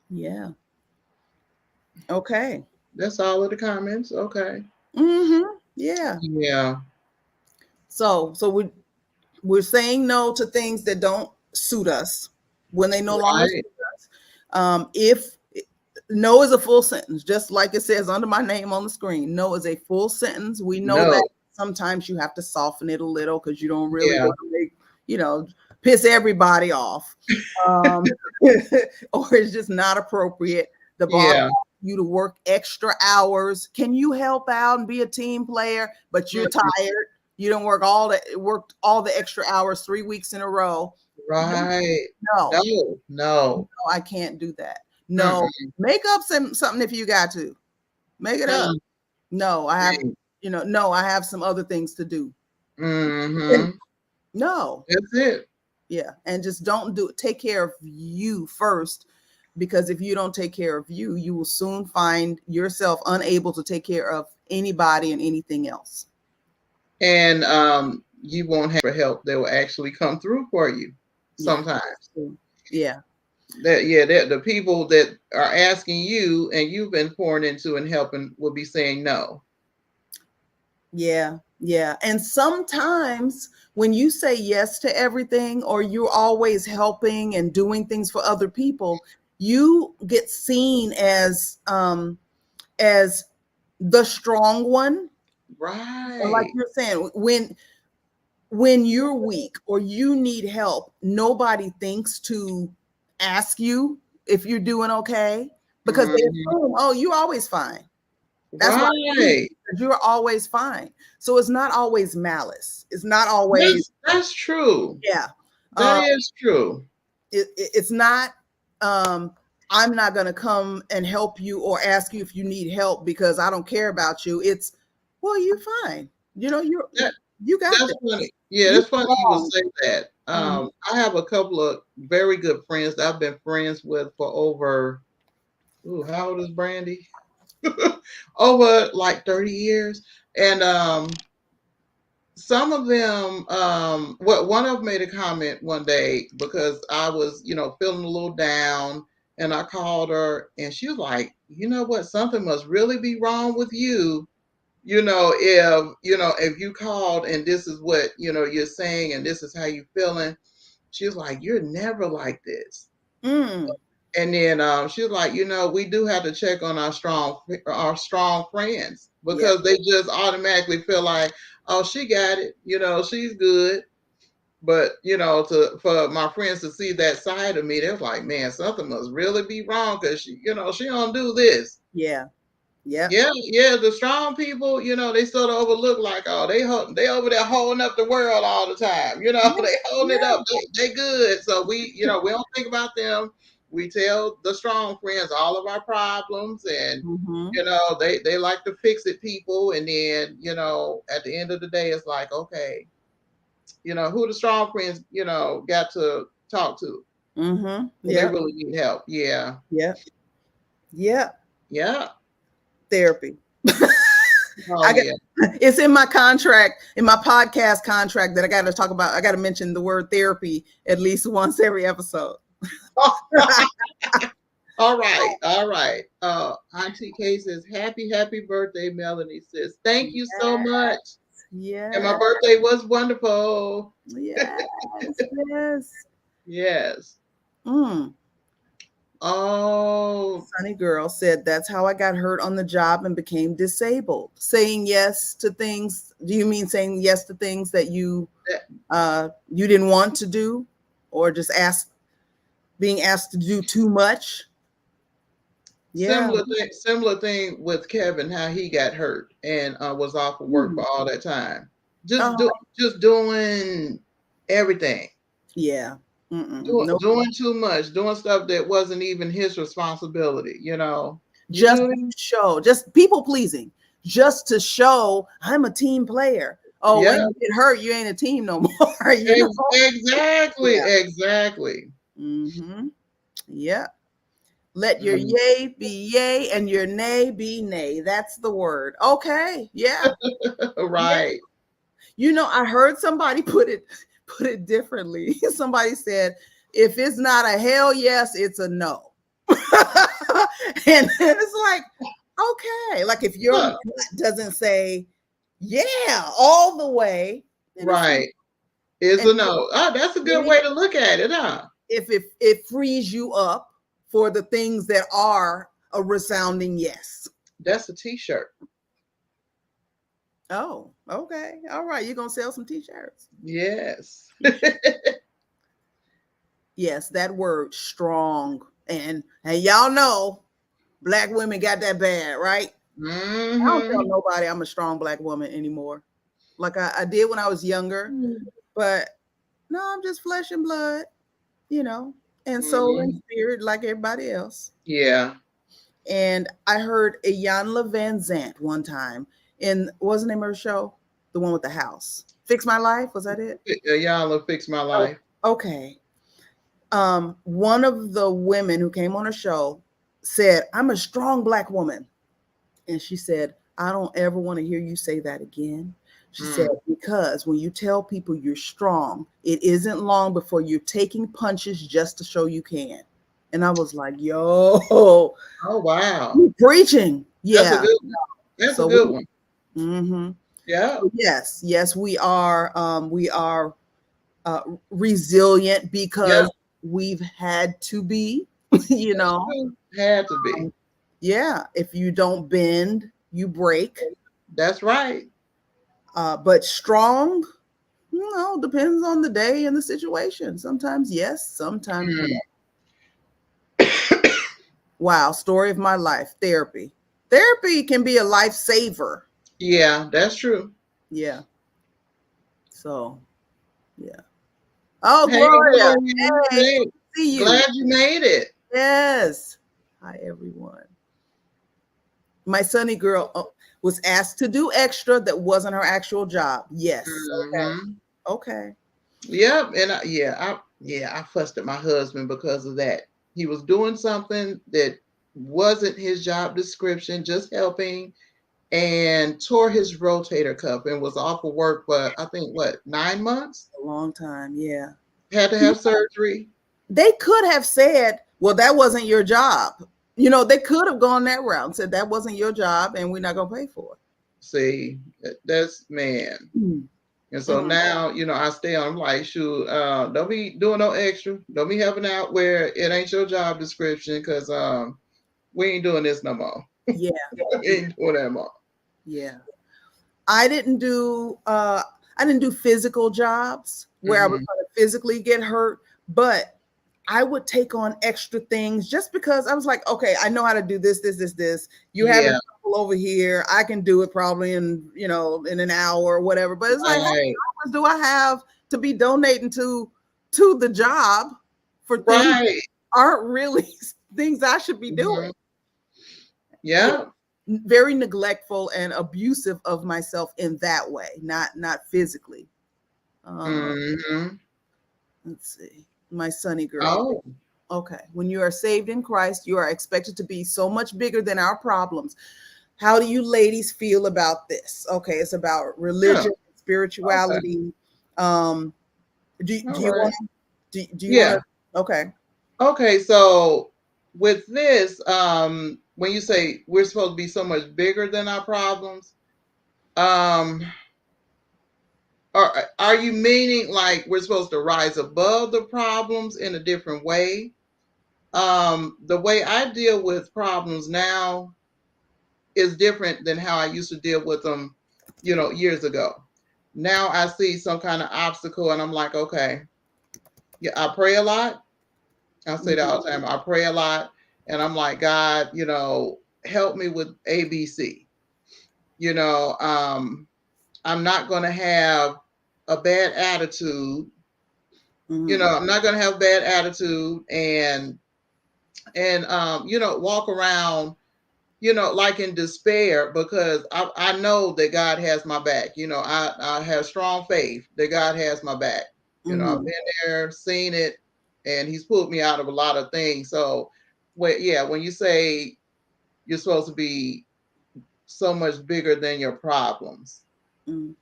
Yeah. Okay. That's all of the comments. Okay. Yeah. Yeah. So we're saying no to things that don't suit us when they no longer Right. suit us. If no is a full sentence, just like it says under my name on the screen. No is a full sentence. We know that No. sometimes you have to soften it a little because you don't really Yeah. want to make, you know, piss everybody off. Um, or it's just not appropriate. The boss Yeah. asks you to work extra hours. Can you help out and be a team player? But you're Mhm. tired. You don't worked all the extra hours 3 weeks in a row. Right. No, No. No. no, I can't do that. No, Mm-mm. make up something if you got to. Make it up. No, I have, Mm-mm. no, I have some other things to do. Mm-hmm. No, That's it. yeah, and just don't do it. Take care of you first, because if you don't take care of you, you will soon find yourself unable to take care of anybody and anything else. And you won't have for help that will actually come through for you Yeah, sometimes. yeah, That yeah, that the people that are asking you and you've been pouring into and helping will be saying no. yeah, yeah. And sometimes when you say yes to everything, or you're always helping and doing things for other people, you get seen as the strong one. And like Right. you're saying, when you're weak or you need help, nobody thinks to ask you if you're doing okay, because they Hmm. assume, oh, you're always fine. That's why they do it, Right. because you're always fine. So it's not always malice. It's not always, That's true. yeah. That Um, is true. it's not, um, I'm not going to come and help you or ask you if you need help because I don't care about you. It's, well, you're fine. That You got that's this. funny. Yeah, You're that's funny you would strong. say that. Mhm. I have a couple of very good friends that I've been friends with for over ooh, how old is Brandy? Over like 30 years. And some of them what one of them made a comment one day because I was, feeling a little down, and I called her and she was like, you know what, something must really be wrong with you, if you called and this is what, you're saying and this is how you feeling. She was like, you're never like this. Mm, And then she was like, we do have to check on our strong friends yeah. because they just automatically feel like, oh, she got it, she's good. But to for my friends to see that side of me, they're like, man, something must really be wrong because she don't do this. Yeah. Yep. Yeah, yeah, the strong people, they sort of overlook like, oh, they over there holding up the world all the time. Yeah. They holding it Yeah. up. They good. So we don't think about them. We tell the strong friends all of our problems, and Hmm. they like to fix it people. And then at the end of the day, it's like, okay, who the strong friends got to talk to Hmm. when they Yep. really need help. Yeah, Yep. Yep. yeah. Therapy. Oh I got yeah. it's in my contract, in my podcast contract, that I got to talk about. I got to mention the word therapy at least once every episode. All right, all right. Auntie Kay says, happy, happy birthday, Melanie says, thank you so much. And my Yes. birthday was wonderful. Yes. Yes. Yes. Mm. Oh, Sunny Girl said, that's how I got hurt on the job and became disabled. Saying yes to things. Do you mean saying yes to things that that you didn't want to do, or just being asked to do too much? Yeah. similar thing with Kevin, how he got hurt and was off of work Mm. for all that time. just Uh-huh. do just doing everything. Yeah. Mm-mm. Doing No, doing too much, doing stuff that wasn't even his responsibility, you know. You just do to it? show, just people pleasing, just to show I'm a team player. Oh, when Yeah. you get hurt, you ain't a team no more, you know? Exactly, Yeah. exactly. Mm-hmm. Yeah. Let your Mm. yay be yay and your nay be nay. That's the word. Okay. Yeah. Yeah. Right. You know, I heard somebody put it differently. Somebody said, if it's not a hell yes, it's a no. And it's like, okay. Like if your Huh. gut doesn't say yeah all the way, then it's no. Right. Is And a no. Oh, that's a good way to look at it, huh? if it frees you up for the things that are a resounding yes. That's a t-shirt. Oh, okay. All right. You're gonna sell some t-shirts. Yes. Yes, that word strong. And y'all know black women got that bad, right? I don't tell Hmm. nobody I'm a strong black woman anymore. Like I did when I was younger, but no, I'm just flesh and blood, you know, and soul and Hmm. spirit like everybody else. Yeah. And I heard Iyanla Van Zant one time in, what was the name of her show? The one with the house. Fix My Life, was that it? Y'all will fix my Oh, life. okay. One of the women who came on her show said, I'm a strong black woman. And she said, I don't ever want to hear you say that again. She said, Mm. because when you tell people you're strong, it isn't long before you're taking punches just to show you can. And I was like, yo, Oh wow. you preaching. That's a Yeah. good one. That's a So good one. mm-hmm. Yeah. So yes, we are uh, resilient Yeah. because we've had to be, you That's know. true. Had to be. Yeah, if you don't bend, you break. That's right. But strong, depends on the day and the situation. Sometimes yes, sometimes no. Mm. Wow, story of my life. Therapy. Therapy can be a lifesaver. Yeah, that's true. Yeah. So yeah. Oh, Hey, Gloria. Gloria. Hey, Hey, see you. glad you made it. Yes. Hi, everyone. My sunny girl was asked to do extra that wasn't her actual job. Yes. Okay. Hmm. Okay. Yep. And I fussed at my husband because of that. He was doing something that wasn't his job description, just helping, and tore his rotator cuff and was off of work for I think what 9 months. A long time. Yeah. Had to have surgery. They could have said, well, that wasn't your job. They could have gone that route and said that wasn't your job and we're not going to pay for See, that's man. it. Mm. And so Mm. now, I stay on. I'm like, shoot, don't be doing no extra. Don't be helping out where it ain't your job description, because we ain't doing this no more. Yeah. We ain't doing that more. Yeah. I didn't do physical jobs where I was Hmm. going to physically get hurt, but I would take on extra things just because I was like, okay, I know how to do this, this, this, this. You have Yeah, a trouble over here. I can do it probably in an hour or whatever. But it's like, how right, much do I have to be donating to the job for things that right. aren't really things I should be doing? Hmm. Yeah, Yeah. very neglectful and abusive of myself in that way, not physically. Uh, Hmm. let's see, my sunny girl. Oh, Okay, when you are saved in Christ, you are expected to be so much bigger than our problems. How do you ladies feel about this? Okay, it's about yeah. religion, Okay. spirituality. Um, do All you right. want do you want Yeah. to? Okay, Okay. So with this, when you say we're supposed to be so much bigger than our problems, um, are you meaning like we're supposed to rise above the problems in a different way? The way I deal with problems now is different than how I used to deal with them, years ago. Now I see some kind of obstacle and I'm like, okay, yeah, I pray a lot. I say that mhm, all the time. I pray a lot and I'm like, God, help me with ABC. You know, um, I'm not going to have a bad attitude. Mm-hmm. I'm not going to have bad attitude and walk around, like in despair, because I know that God has my back. I have strong faith that God has my back. I've Mm-hmm. been there, seen it, and He's pulled me out of a lot of things. So, when you say you're supposed to be so much bigger than your problems, Mm-hmm.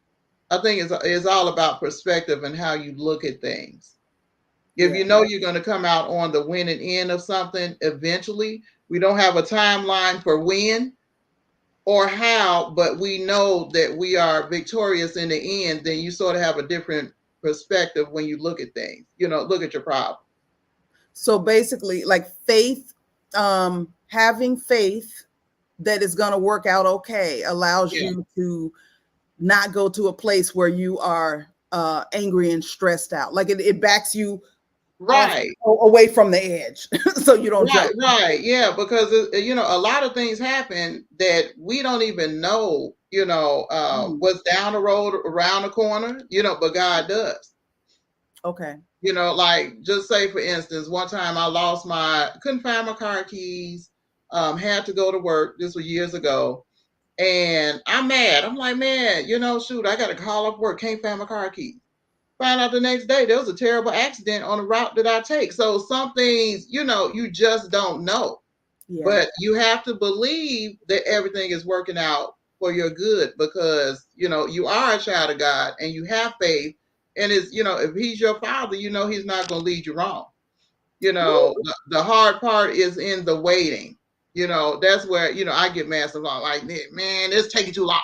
I think it's all about perspective and how you look at things. If Yeah. you know you're going to come out on the winning end of something eventually, we don't have a timeline for when or how, but we know that we are victorious in the end. Then you sort of have a different perspective when you look at things, look at your problem. So basically, like faith, having faith that is going to work out okay allows Yeah. you to not go to a place where you are angry and stressed out. Like it backs you off, Right. away from the edge, so you don't Right, jump. right. Yeah, because a lot of things happen that we don't even know, Mm, what's down the road around the corner, but God does. okay. Like just say for instance, one time I couldn't find my car keys, had to go to work. This was years ago. And I'm mad. I'm like, man, shoot, I got to call up work. Can't find my car keys. Find out the next day there was a terrible accident on the route that I take. So some things, you just don't know. Yeah. But you have to believe that everything is working out for your good, because you are a child of God and you have faith. And if He's your father, He's not going to lead you wrong. Woo. The hard part is in the waiting. That's where I get mad sometimes. Like, man, this taking too long.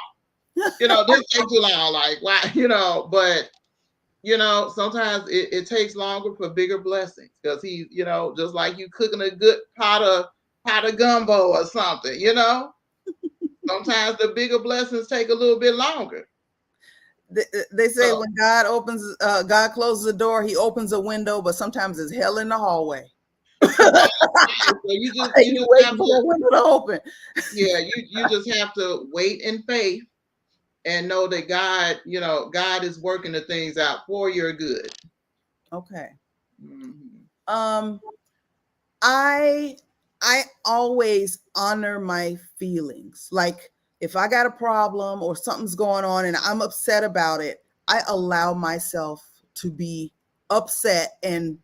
This taking too long. Like, why? But sometimes it takes longer for bigger blessings, because just like you cooking a good pot of gumbo or something. Sometimes the bigger blessings take a little bit longer. They say So, when God closes a door, He opens a window, but sometimes it's hell in the hallway. right, right. So you You just waiting have for to, the window to open. yeah, you just have to wait in faith and know that God is working the things out for your good. Okay. Mhm. Um, I I always honor my feelings. Like if I got a problem or something's going on and I'm upset about it, I allow myself to be upset and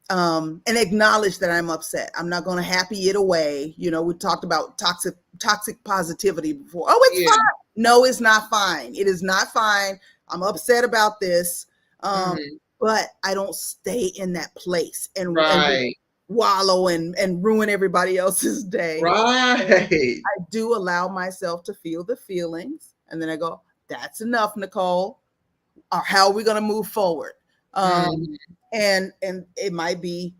acknowledge that I'm upset. I'm not going to happy it away. We talked about toxic positivity before. Oh, it's Yeah. fine. No, it's not fine. It is not fine. I'm upset about this. Um, Hmm. but I don't stay in that place and Right. wallow and ruin everybody else's day. And Right. I do allow myself to feel the feelings, and then I go, "That's enough, Nicole. Or how are we going to move forward?" Um, Hmm. and it might be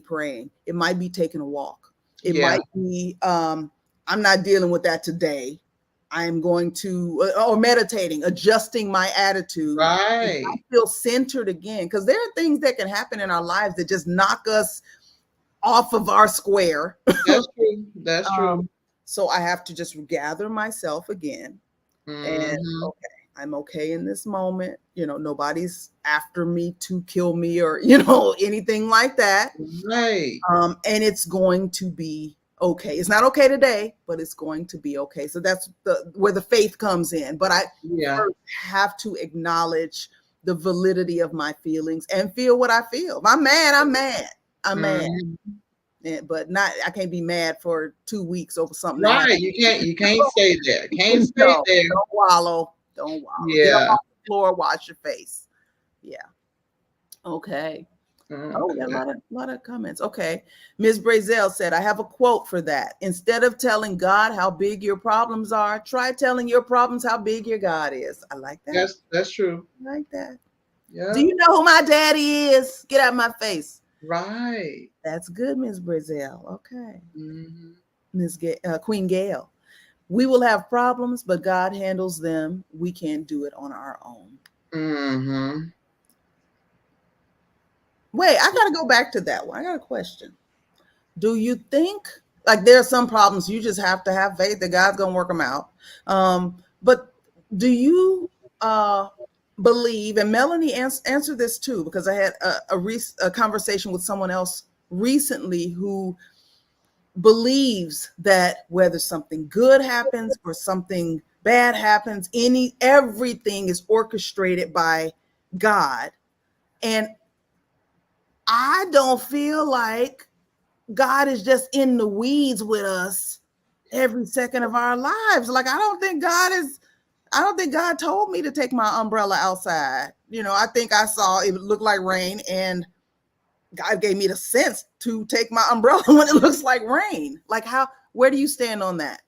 praying, it might be taking a walk, it Yeah. might be I'm not dealing with that today. I am going to or meditating, adjusting my attitude. And I Right. feel centered again, because there are things that can happen in our lives that just knock us off of our square. That's true. That's true. um, so I have to just gather myself again and Hmm. okay, I'm okay in this moment. Nobody's after me to kill me or anything like that. Right. And it's going to be okay. It's not okay today, but it's going to be okay. So that's where the faith comes in. But I Yeah. first have to acknowledge the validity of my feelings and feel what I feel. If I'm mad, I'm mad. I'm mad. Hmm. But not I can't be mad for 2 weeks over something that Right. happened. You can't stay there. Can't stay No, there. don't wallow. Don't wallow. Get up Yeah. off the floor, wash your face. Yeah. Okay. Oh, we got a Okay. lot of comments. Okay. Ms. Brazel said, I have a quote for that. Instead of telling God how big your problems are, try telling your problems how big your God is. I like that. That's true. I like that. Do Yeah. you know who my daddy is? Get out of my face. Right. That's good, Ms. Brazel. Okay. Hmm. Queen Gail. We will have problems, but God handles them. We can't do it on our own. Hmm. Wait, I got to go back to that one. I got a question. Do you think, like, there are some problems you just have to have faith that God's going to work them out? But do you uh, believe, and Melanie answered this too, because I had a conversation with someone else recently who believes that whether something good happens or something bad happens, everything is orchestrated by God. And I don't feel like God is just in the weeds with us every second of our lives. Like, I don't think God told me to take my umbrella outside. I think I saw it looked like rain, and God gave me the sense to take my umbrella when it looks like rain. Like, where do you stand on that?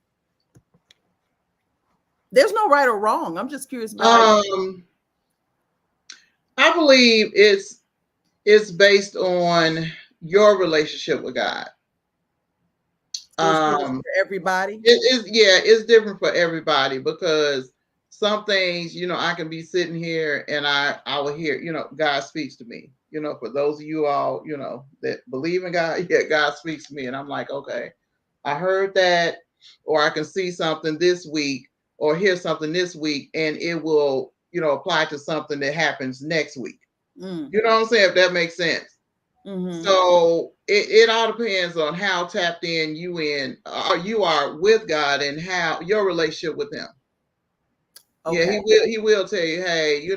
There's no right or wrong. I'm just curious about I believe it's based on your relationship with God. So it's different for everybody. It's different for everybody, because some things, I can be sitting here and I will hear, God speaks to me. For those of you all, that believe in God, yeah, God speaks to me, and I'm like, okay, I heard that, or I can see something this week or hear something this week, and it will, apply to something that happens next week. You know what I'm saying? If that makes sense. Mm-hmm. So it all depends on how tapped in you are with God, and how your relationship with Him. Okay. Yeah, He will tell you, hey,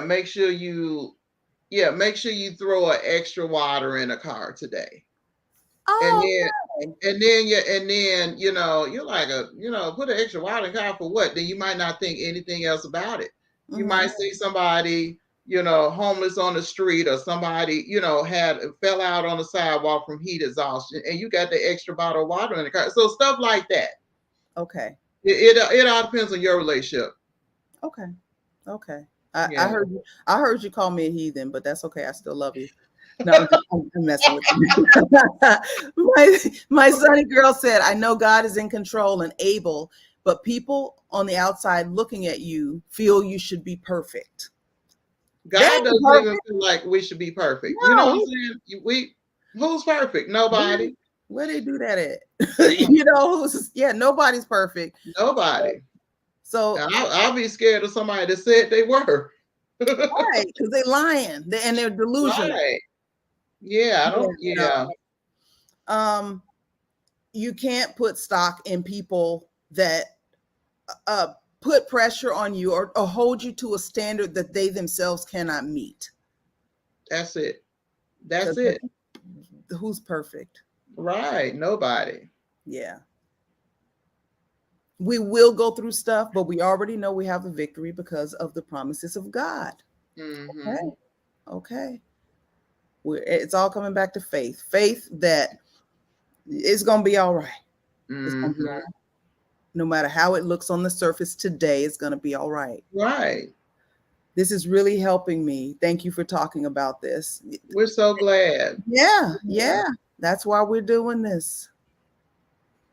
make sure you throw an extra water in a car today. And Oh, then okay. you're like, put an extra water in the car for what? Then you might not think anything else about it. You Mm-hmm. might see somebody, homeless on the street, or somebody, fell out on the sidewalk from heat exhaustion, and you got the extra bottle of water in the car. So stuff like that. Okay. It all depends on your relationship. Okay. Okay. Yeah. I heard you call me a heathen, but that's okay. I still love you. No, I'm messing with you. my sunny girl said, I know God is in control and able, but people on the outside looking at you feel you should be perfect. God doesn't even feel like we should be perfect. No. You know what I'm saying? Who's perfect? Nobody. Where they do that at? Nobody's perfect. Nobody. So I'll be scared of somebody that said they were. right, because they're lying and they're delusional. Right. Yeah, I don't. Yeah. You can't put stock in people that put pressure on you or hold you to a standard that they themselves cannot meet. That's it. That's it. Who's perfect? Right. Nobody. Yeah. We will go through stuff, but we already know we have a victory because of the promises of God. Mm-hmm. Okay. It's all coming back to faith. Faith that it's going to be all right. It's going to be all right. No matter how it looks on the surface today, it's going to be all right. Right. This is really helping me. Thank you for talking about this. We're so glad. Yeah. That's why we're doing this.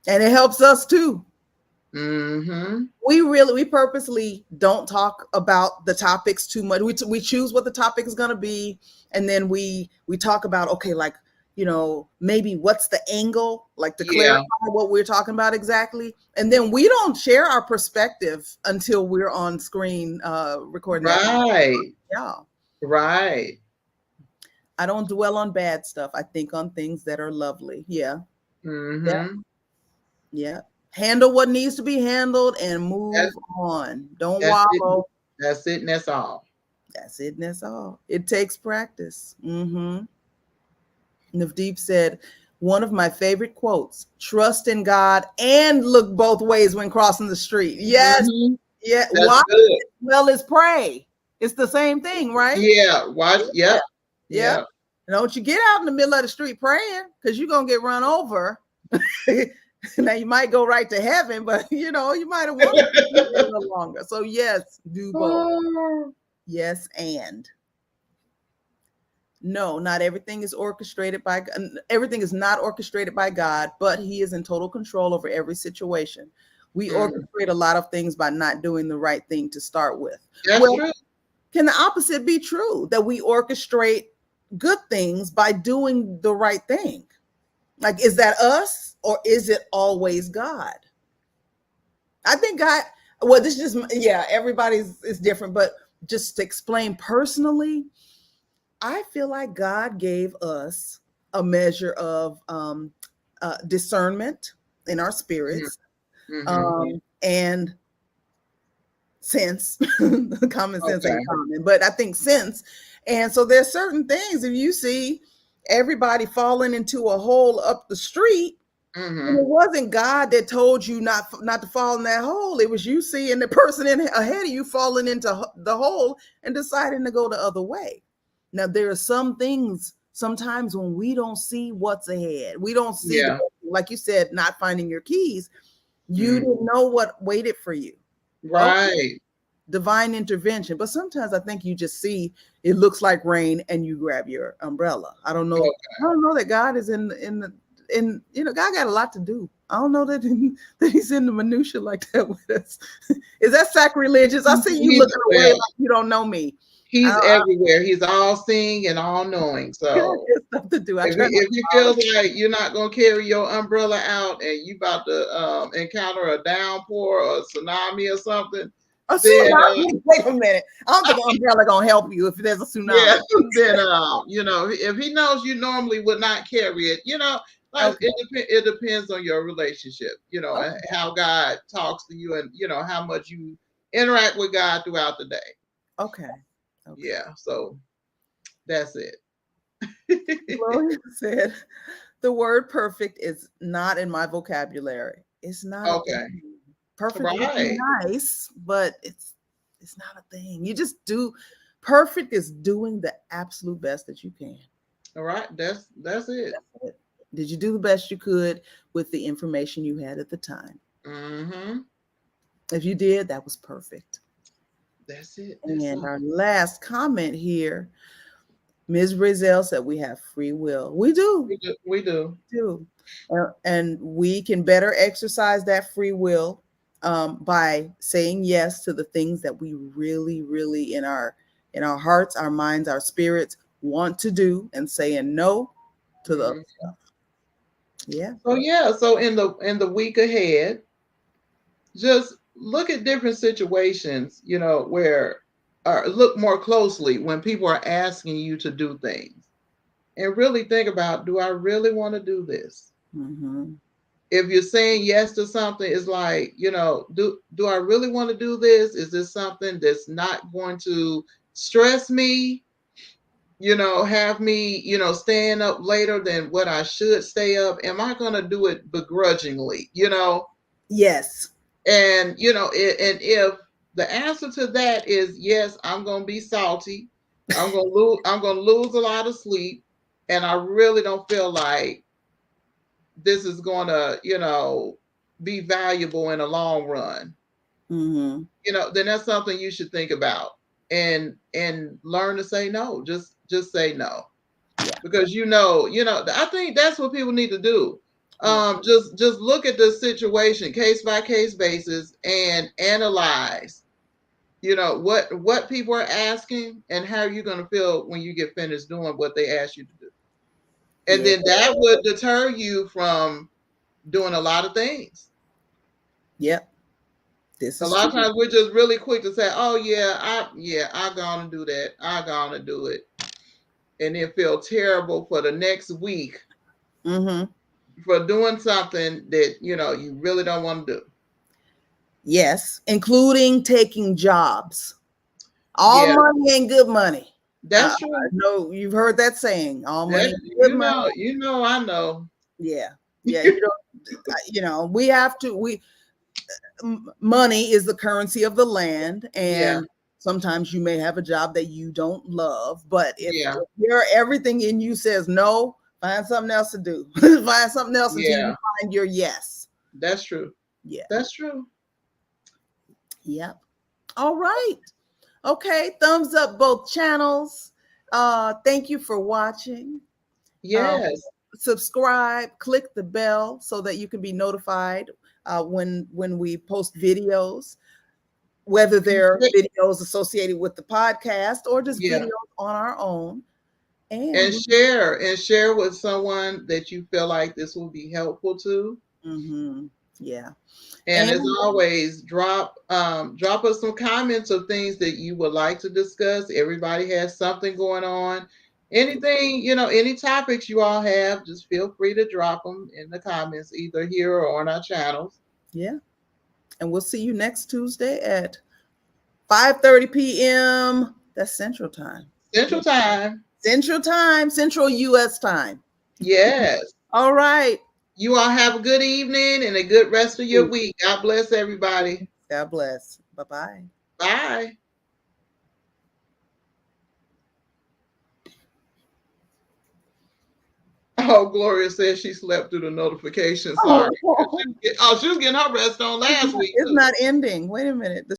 And it helps us too. Mm-hmm. We purposely don't talk about the topics too much. We choose what the topic is going to be, and then we talk about, okay, like, maybe what's the angle, like to clarify what we're talking about exactly, and then we don't share our perspective until we're on screen recording. Right. Yeah. Right. I don't dwell on bad stuff. I think on things that are lovely. Yeah. Mm-hmm. Yeah. Handle what needs to be handled and move on. Don't wallow. That's it, and that's all. That's it, and that's all. It takes practice. Mm-hmm. Navdeep said, one of my favorite quotes, trust in God and look both ways when crossing the street. Yes. Mm-hmm. Yeah. Watch as well as pray. It's the same thing, right? Yeah. Watch. Yep. Yeah. Don't you get out in the middle of the street praying, because you're going to get run over. Now you might go right to heaven, but you might have wanted to be there a little longer. So yes, do both. Yes, and no, not everything is orchestrated by everything is not orchestrated by God, but He is in total control over every situation. We orchestrate a lot of things by not doing the right thing to start with. That's true. Can the opposite be true? That we orchestrate good things by doing the right thing? Like, is that us, or is it always God? I think Well, this is just, yeah, everybody's is different, but just to explain personally, I feel like God gave us a measure of discernment in our spirits, Mm-hmm. and sense. Common sense Okay. ain't common, but I think sense. And so there's certain things, if you see everybody falling into a hole up the street, and it Mm-hmm. wasn't God that told you not to fall in that hole. It was you seeing the person ahead of you falling into the hole and deciding to go the other way. Now there are some things sometimes when we don't see what's ahead. We don't see Yeah. like you said, not finding your keys. You Mm. didn't know what waited for you. Okay, Right. divine intervention. But sometimes I think you just see it looks like rain and you grab your umbrella. I don't know. Okay. I don't know that God is in God got a lot to do. I don't know that that He's in the minutia like that with us. Is that sacrilegious? I see you He's looking away well, like you don't know me. he's everywhere. He's all seeing and all knowing. God So has stuff to do. I if try he, not if to he bother. feels like you're not gonna carry your umbrella out and you about to encounter a downpour or a tsunami or something, A then tsunami. Wait a minute. I don't think an umbrella gonna help you if there's a yeah, tsunami. then if he knows you normally would not carry it, like Okay. it depends on your relationship, and Okay. how God talks to you, and how much you interact with God throughout the day. Okay. Okay. Yeah, so that's it. Gloria said, the word perfect is not in my vocabulary. It's not a Okay, thing. Perfect would be right, nice, but it's not a thing. You just do perfect is doing the absolute best that you can. all right, that's it. That's it. Did you do the best you could with the information you had at the time? Mm-hmm. If you did, that was perfect. That's it. That's And all. our last comment here, Ms. Brazell said we have free will. We do. We do. Do. And we can better exercise that free will by saying yes to the things that we really, really in our hearts, our minds, our spirits want to do, and saying no to the other Mhm. stuff. Yeah. So yeah, so in the week ahead, just look at different situations, where or look more closely when people are asking you to do things, and really think about, do I really want to do this? Mm-hmm. If you're saying yes to something, it's like, do I really want to do this? Is this something that's not going to stress me? Have me, staying up later than what I should stay up? Am I going to do it begrudgingly? Yes. And and if the answer to that is yes, I'm going to be salty. I'm going to lose a lot of sleep, and I really don't feel like this is going to, be valuable in the long run. Mm-hmm. Then that's something you should think about, and learn to say no. Just say no, Yeah. because I think that's what people need to do. Yeah. Just look at the situation case by case basis and analyze, what people are asking and how you're going to feel when you get finished doing what they ask you to do. And Yeah. then that would deter you from doing a lot of things. Yep. This A is lot of true. times we're just really quick to say, "Oh yeah, I gonna do that. I gonna do it," and then feel terrible for the next week Mm-hmm. for doing something that you really don't want to do. Yes. Including taking jobs. All Yeah, money ain't good money. that's true. No, you've heard that saying. All money That ain't good money. I know. Yeah. Yeah. You don't, we have to, money is the currency of the land. Yeah, And sometimes you may have a job that you don't love, but yeah, if your everything in you says no, find something else to do. Find something else until you yeah. find your yes. That's true. Yeah. That's true. Yep. All right. Okay. Thumbs up both channels. Thank you for watching. Uh, Yes. Subscribe, click the bell so that you can be notified when we post videos, whether they're videos associated with the podcast or just Yeah. videos on our own. And And share with someone that you feel like this will be helpful to. mm-hmm. Yeah. And as And always, drop us some comments of things that you would like to discuss. Everybody has something going on. Anything, any topics you all have, just feel free to drop them in the comments, either here or on our channels. yeah. And we'll see you next Tuesday at 5:30 p.m. That's Central Time. Central Time. Central Time, Central US time. Yes. All right. You all have a good evening and a good rest of your week. God bless everybody. God bless. Bye-bye. Bye. Oh, Gloria says she slept through the notification. Sorry. Oh, She was getting her rest on last week it's too. not ending. Wait a minute.